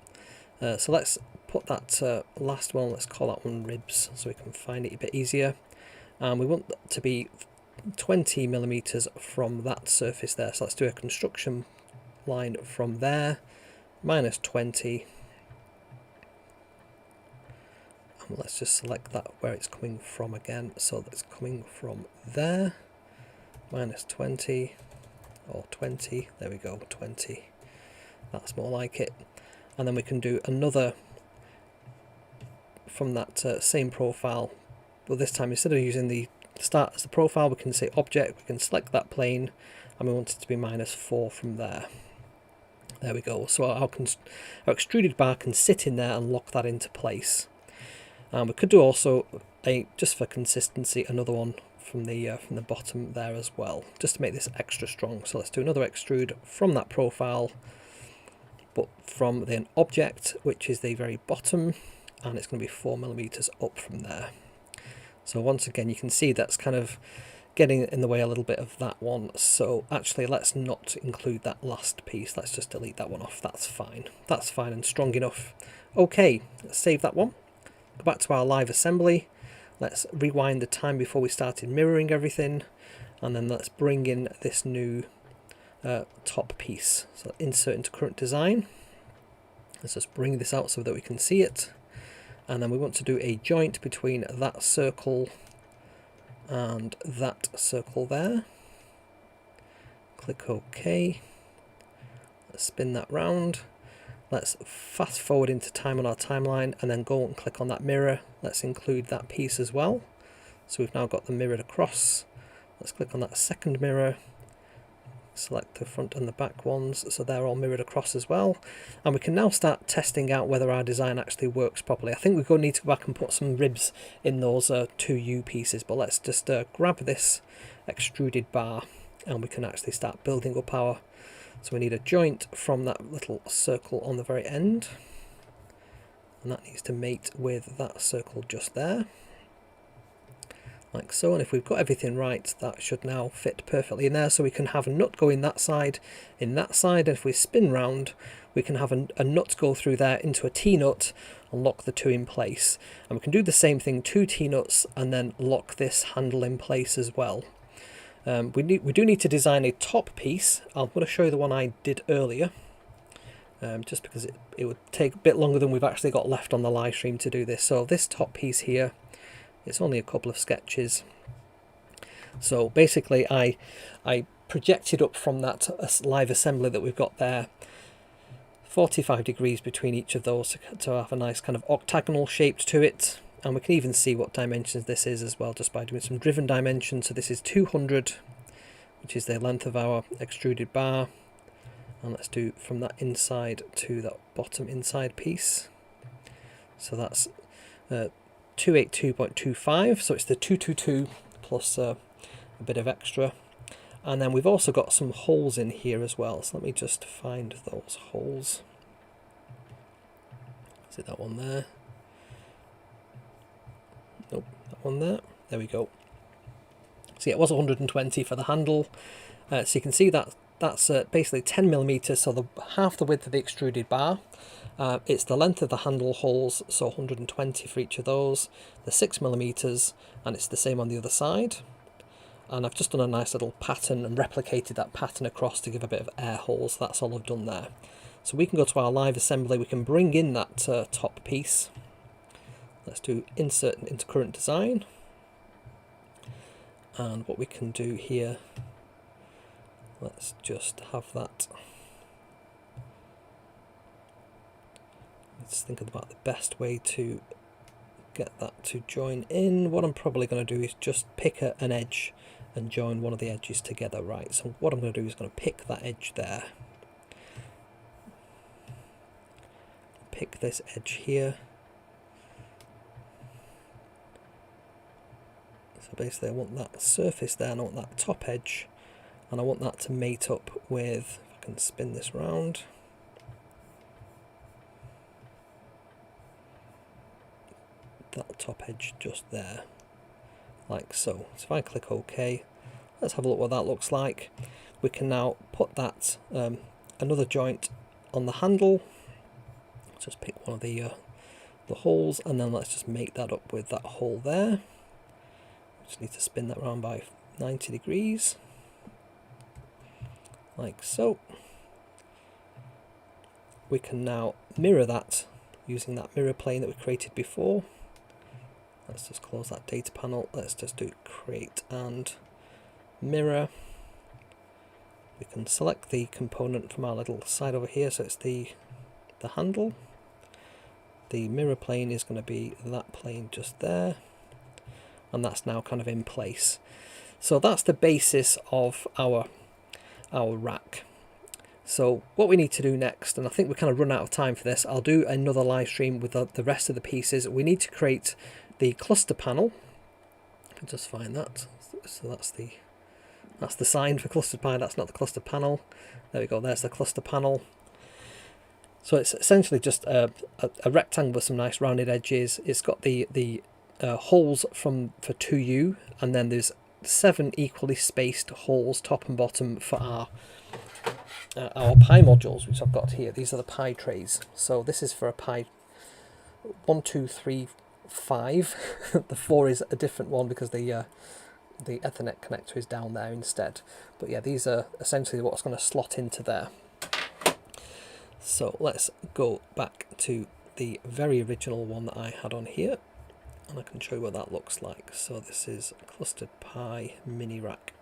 So let's put that last one, let's call that one ribs, so we can find it a bit easier. And we want that to be 20mm from that surface there. So let's do a construction line from there, -20. And let's just select that where it's coming from again. So that's coming from there, -20 or 20. There we go, 20. That's more like it. And then we can do another from that same profile. Well, this time instead of using the start as the profile, we can say object, we can select that plane, and we want it to be -4 from there. There we go. So our extruded bar can sit in there and lock that into place. And we could do also just for consistency, another one from the bottom there as well, just to make this extra strong. So let's do another extrude from that profile, but from the object, which is the very bottom, and it's going to be 4mm up from there. So once again, you can see that's kind of getting in the way a little bit of that one. So actually, let's not include that last piece. Let's just delete that one off. That's fine. That's fine and strong enough. Okay, let's save that one. Go back to our live assembly. Let's rewind the time before we started mirroring everything. And then let's bring in this new top piece. So insert into current design. Let's just bring this out so that we can see it. And then we want to do a joint between that circle and that circle there. Click OK. Let's spin that round. Let's fast forward into time on our timeline and then go and click on that mirror. Let's include that piece as well. So we've now got the mirrored across. Let's click on that second mirror. Select the front and the back ones, so they're all mirrored across as well. And we can now start testing out whether our design actually works properly. I think we're going to need to go back and put some ribs in those two U pieces, but let's just grab this extruded bar and we can actually start building up our... So we need a joint from that little circle on the very end, and that needs to mate with that circle just there. Like so, and if we've got everything right, that should now fit perfectly in there. So we can have a nut go in that side, and if we spin round, we can have a nut go through there into a T-nut and lock the two in place. And we can do the same thing, 2 T-nuts, and then lock this handle in place as well. We do need to design a top piece. I'm going to show you the one I did earlier, just because it would take a bit longer than we've actually got left on the live stream to do this. So this top piece here, it's only a couple of sketches. So basically I projected up from that live assembly that we've got there 45 degrees between each of those to have a nice kind of octagonal shape to it. And we can even see what dimensions this is as well, just by doing some driven dimensions. So this is 200, which is the length of our extruded bar. And let's do from that inside to that bottom inside piece. So that's 282.25, so it's the 222 plus a bit of extra. And then we've also got some holes in here as well. So let me just find those holes. Is it that one there? Nope, that one there. There we go. So yeah, it was 120 for the handle. So you can see that that's basically 10mm, so half the width of the extruded bar. It's the length of the handle holes, so 120 for each of those. They're 6mm, and it's the same on the other side. And I've just done a nice little pattern and replicated that pattern across to give a bit of air holes. That's all I've done there. So we can go to our live assembly. We can bring in that top piece. Let's do insert into current design. And what we can do here, let's just have that. Let's think about the best way to get that to join in. What I'm probably going to do is just pick an edge and join one of the edges together. Right, so what I'm going to do is going to pick that edge there. Pick this edge here. So basically I want that surface there, and I want that top edge, and I want that to mate up with, if I can spin this round, that top edge just there, like so. So if I click OK, let's have a look what that looks like. We can now put that another joint on the handle. Just pick one of the holes, and then let's just mate that up with that hole there. Just need to spin that around by 90 degrees, like so. We can now mirror that using that mirror plane that we created before. Let's just close that data panel. Let's just do create and mirror. We can select the component from our little side over here, so it's the handle. The mirror plane is going to be that plane just there, and that's now kind of in place. So that's the basis of our rack. So what we need to do next, and I think we kind of run out of time for this, I'll do another live stream with the rest of the pieces. We need to create the cluster panel. I'll just find that. So that's the sign for cluster pie. That's not the cluster panel. There we go. There's the cluster panel. So it's essentially just a rectangle with some nice rounded edges. It's got the holes for 2U, and then there's 7 equally spaced holes top and bottom for our pie modules, which I've got here. These are the pie trays. So this is for a pie 1, 2, 3, 5. The 4 is a different one because the Ethernet connector is down there instead. But yeah, these are essentially what's going to slot into there. So let's go back to the very original one that I had on here, and I can show you what that looks like. So this is Clustered Pie Mini Rack.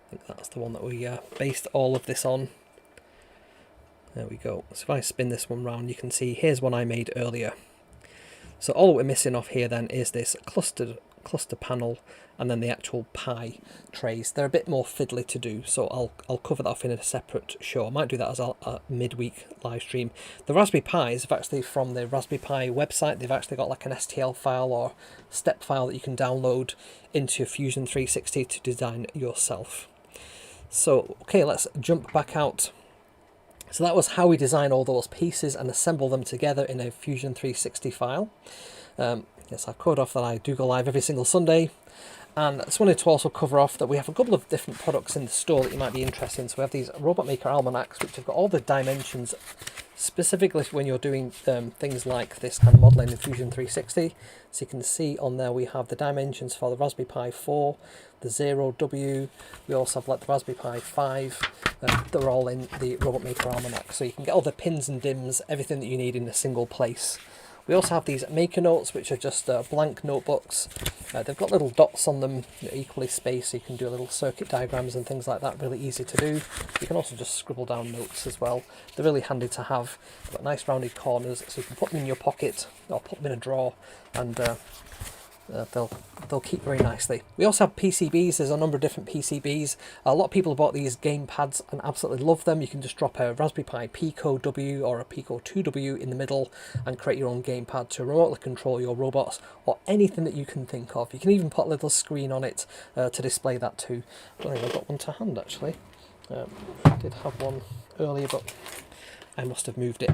I think that's the one that we based all of this on. There we go. So if I spin this one round, you can see here's one I made earlier. So all that we're missing off here then is this cluster panel, and then the actual pie trays. They're a bit more fiddly to do, so I'll cover that off in a separate show. I might do that as a midweek live stream. The Raspberry Pis have actually, from the Raspberry Pi website, they've actually got like an STL file or step file that you can download into Fusion 360 to design yourself. So okay, let's jump back out. So that was how we design all those pieces and assemble them together in a Fusion 360 file. Yes, I've covered off that I do go live every single Sunday. And I just wanted to also cover off that we have a couple of different products in the store that you might be interested in. So we have these Robot Maker Almanacs, which have got all the dimensions, specifically when you're doing things like this kind of modelling in Fusion 360. So you can see on there we have the dimensions for the Raspberry Pi 4, the 0W, we also have like the Raspberry Pi 5, they're all in the Robot Maker Almanac. So you can get all the pins and dims, everything that you need in a single place. We also have these Maker Notes, which are just blank notebooks. They've got little dots on them, equally spaced, so you can do little circuit diagrams and things like that, really easy to do. You can also just scribble down notes as well. They're really handy to have. They've got nice rounded corners, so you can put them in your pocket or put them in a drawer and they'll keep very nicely. We also have PCBs. There's a number of different PCBs. A lot of people have bought these game pads and absolutely love them. You can just drop a Raspberry Pi Pico W or a Pico 2W in the middle and create your own gamepad to remotely control your robots or anything that you can think of. You can even put a little screen on it to display that too. I don't think I've got one to hand actually. I did have one earlier, but I must have moved it.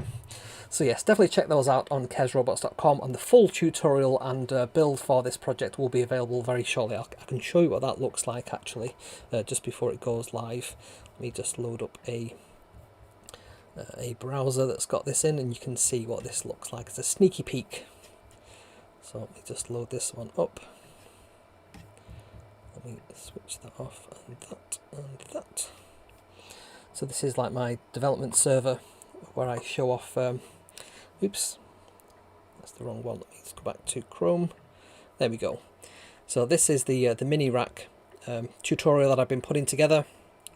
So yes, definitely check those out on kesrobots.com, and the full tutorial and build for this project will be available very shortly. I can show you what that looks like actually, just before it goes live. Let me just load up a browser that's got this in, and you can see what this looks like. It's a sneaky peek. So let me just load this one up. Let me switch that off, and that, and that. So this is like my development server where I show off, oops, that's the wrong one. Let me just go back to Chrome. There we go. So this is the mini rack tutorial that I've been putting together.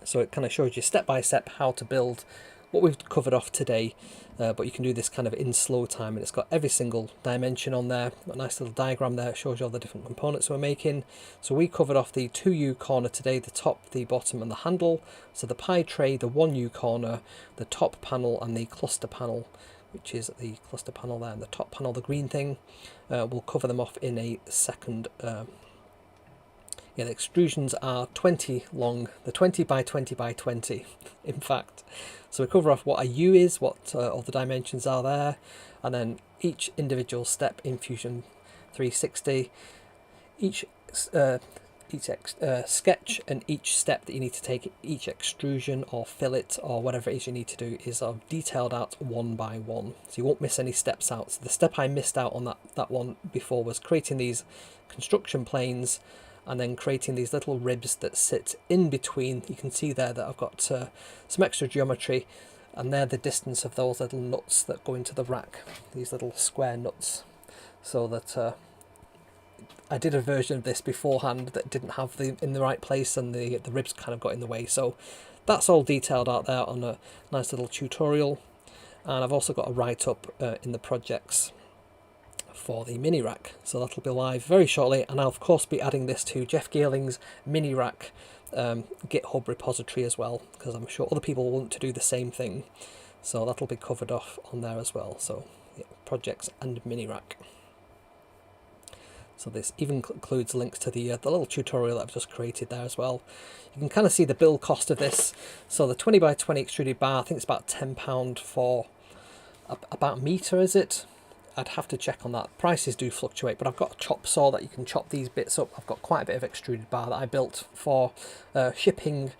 So it kind of shows you step by step how to build what we've covered off today, but you can do this kind of in slow time, and it's got every single dimension on there. Got a nice little diagram there. It shows you all the different components we're making. So we covered off the 2U corner today, the top, the bottom and the handle. So the pie tray, the 1U corner, the top panel and the cluster panel, which is the cluster panel there, and the top panel, the green thing. We'll cover them off in a second. Yeah, the extrusions are 20 long, the 20 by 20 by 20 in fact. So we cover off what a U is, what all the dimensions are there, and then each individual step in Fusion 360, each sketch and each step that you need to take, each extrusion or fillet or whatever it is you need to do is detailed out one by one, so you won't miss any steps out. So the step I missed out on that one before was creating these construction planes and then creating these little ribs that sit in between. You can see there that I've got some extra geometry, and they're the distance of those little nuts that go into the rack, these little square nuts. So that I did a version of this beforehand that didn't have them in the right place, and the ribs kind of got in the way. So that's all detailed out there on a nice little tutorial, and I've also got a write-up in the projects for the mini rack, so that'll be live very shortly, and I'll of course be adding this to Jeff Geerling's mini rack GitHub repository as well, because I'm sure other people want to do the same thing, so that'll be covered off on there as well. So yeah, projects and mini rack. So this even includes links to the little tutorial that I've just created there as well. You can kind of see the build cost of this. So the 20 by 20 extruded bar, I think it's about £10 for about a metre, is it? I'd have to check on that. Prices do fluctuate, but I've got a chop saw that you can chop these bits up. I've got quite a bit of extruded bar that I built for shipping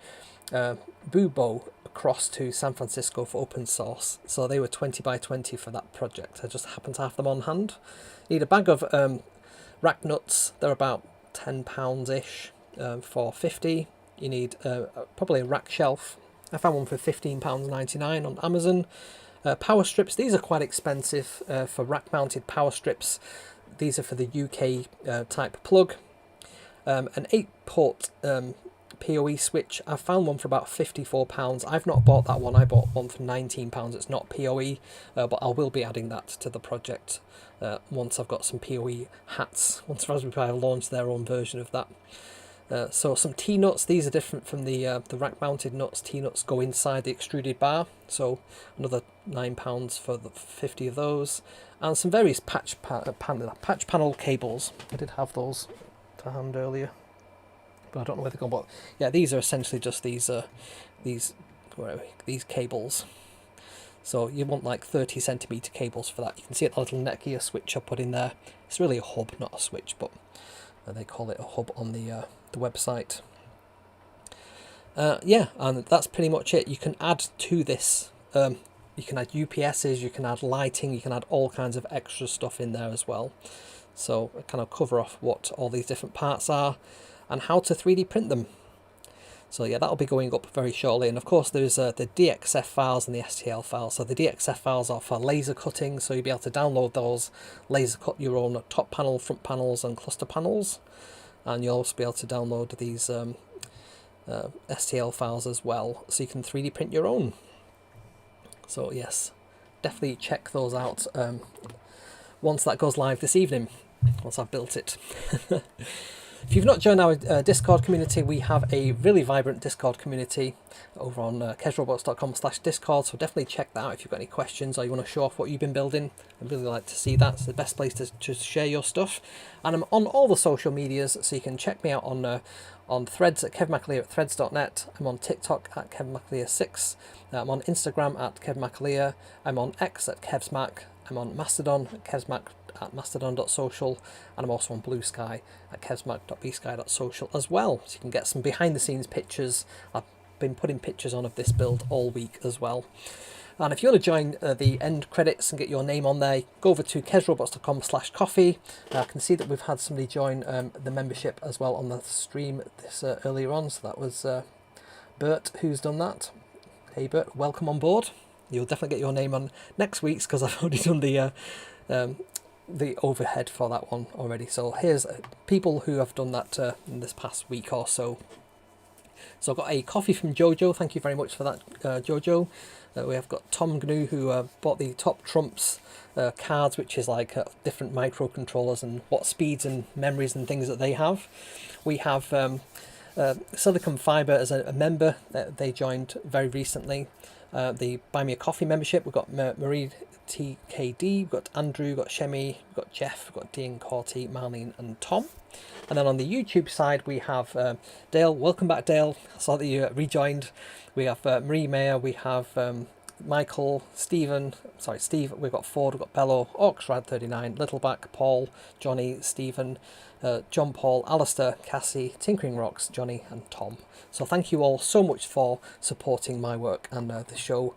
Bubo across to San Francisco for open source. So they were 20 by 20 for that project. I just happen to have them on hand. Need a bag of rack nuts. They're about £10-ish for 50. You need probably a rack shelf. I found one for £15.99 on Amazon. Power strips, these are quite expensive for rack mounted power strips. These are for the UK type plug. An 8-port PoE switch, I found one for about £54. I've not bought that one, I bought one for £19. It's not PoE, but I will be adding that to the project once I've got some PoE hats, once Raspberry Pi have launched their own version of that. So some T-nuts, these are different from the rack mounted nuts. T-nuts go inside the extruded bar, so another £9 for the 50 of those, and some various patch panel cables. I did have those to hand earlier, but I don't know where they're gone. But yeah, these are essentially just these cables. So you want like 30cm cables for that. You can see the little McAleer switch I put in there. It's really a hub, not a switch, but they call it a hub on the website. Yeah, and that's pretty much it. You can add to this, you can add UPSs, you can add lighting, you can add all kinds of extra stuff in there as well. So I kind of cover off what all these different parts are and how to 3D print them. So yeah, that'll be going up very shortly. And of course there's the DXF files and the STL files. So the DXF files are for laser cutting, so you'll be able to download those, laser cut your own top panel, front panels and cluster panels. And you'll also be able to download these STL files as well, so you can 3D print your own. So yes, definitely check those out once that goes live this evening. once I've built it. If you've not joined our Discord community, we have a really vibrant Discord community over on kezrobots.com/discord, so definitely check that out if you've got any questions or you want to show off what you've been building. I'd really like to see that. It's the best place to share your stuff. And I'm on all the social medias, so you can check me out on Threads at kevmacaleer at threads.net. I'm on TikTok at kevmacaleer6. I'm on Instagram at kevmacaleer. I'm on X at kevsmac. I'm on Mastodon at kevsmac at mastodon.social, and I'm also on Blue Sky at kevsmac.bsky.social as well, so you can get some behind the scenes pictures. I've been putting pictures on of this build all week as well. And if you want to join the end credits and get your name on there, go over to kezrobots.com/coffee. I can see that we've had somebody join the membership as well on the stream this earlier on, so that was Bert who's done that. Hey Bert, welcome on board. You'll definitely get your name on next week's, because I've already done the overhead for that one already. So here's people who have done that in this past week or so. So I've got a coffee from Jojo. Thank you very much for that, Jojo. We have got Tom Gnu, who bought the Top Trumps cards, which is like different microcontrollers and what speeds and memories and things that they have. We have Silicon Fiber as a member. They joined very recently. The Buy Me a Coffee membership. We've got Marie TKD, we've got Andrew, we've got Shemi, we've got Jeff, we've got Dean, Corty, Marlene and Tom. And then on the YouTube side we have Dale. Welcome back, Dale. I saw that you rejoined. We have Marie Mayer, we have Michael, Steve, we've got Ford, we've got Bello, Orcsrad39, Littleback, Paul, Johnny, Stephen, John Paul, Alistair, Cassie, Tinkering Rocks, Johnny and Tom. So thank you all so much for supporting my work and the show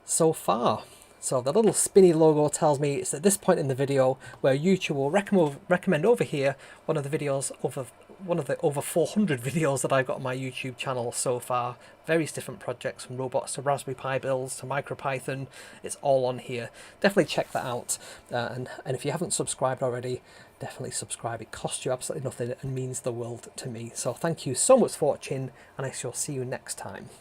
so far. So the little spinny logo tells me it's at this point in the video where YouTube will recommend over here one of the over 400 videos that I've got on my YouTube channel so far. Various different projects, from robots to Raspberry Pi builds to MicroPython. It's all on here. Definitely check that out. And if you haven't subscribed already, definitely subscribe. It costs you absolutely nothing and means the world to me. So thank you so much for watching, and I shall see you next time.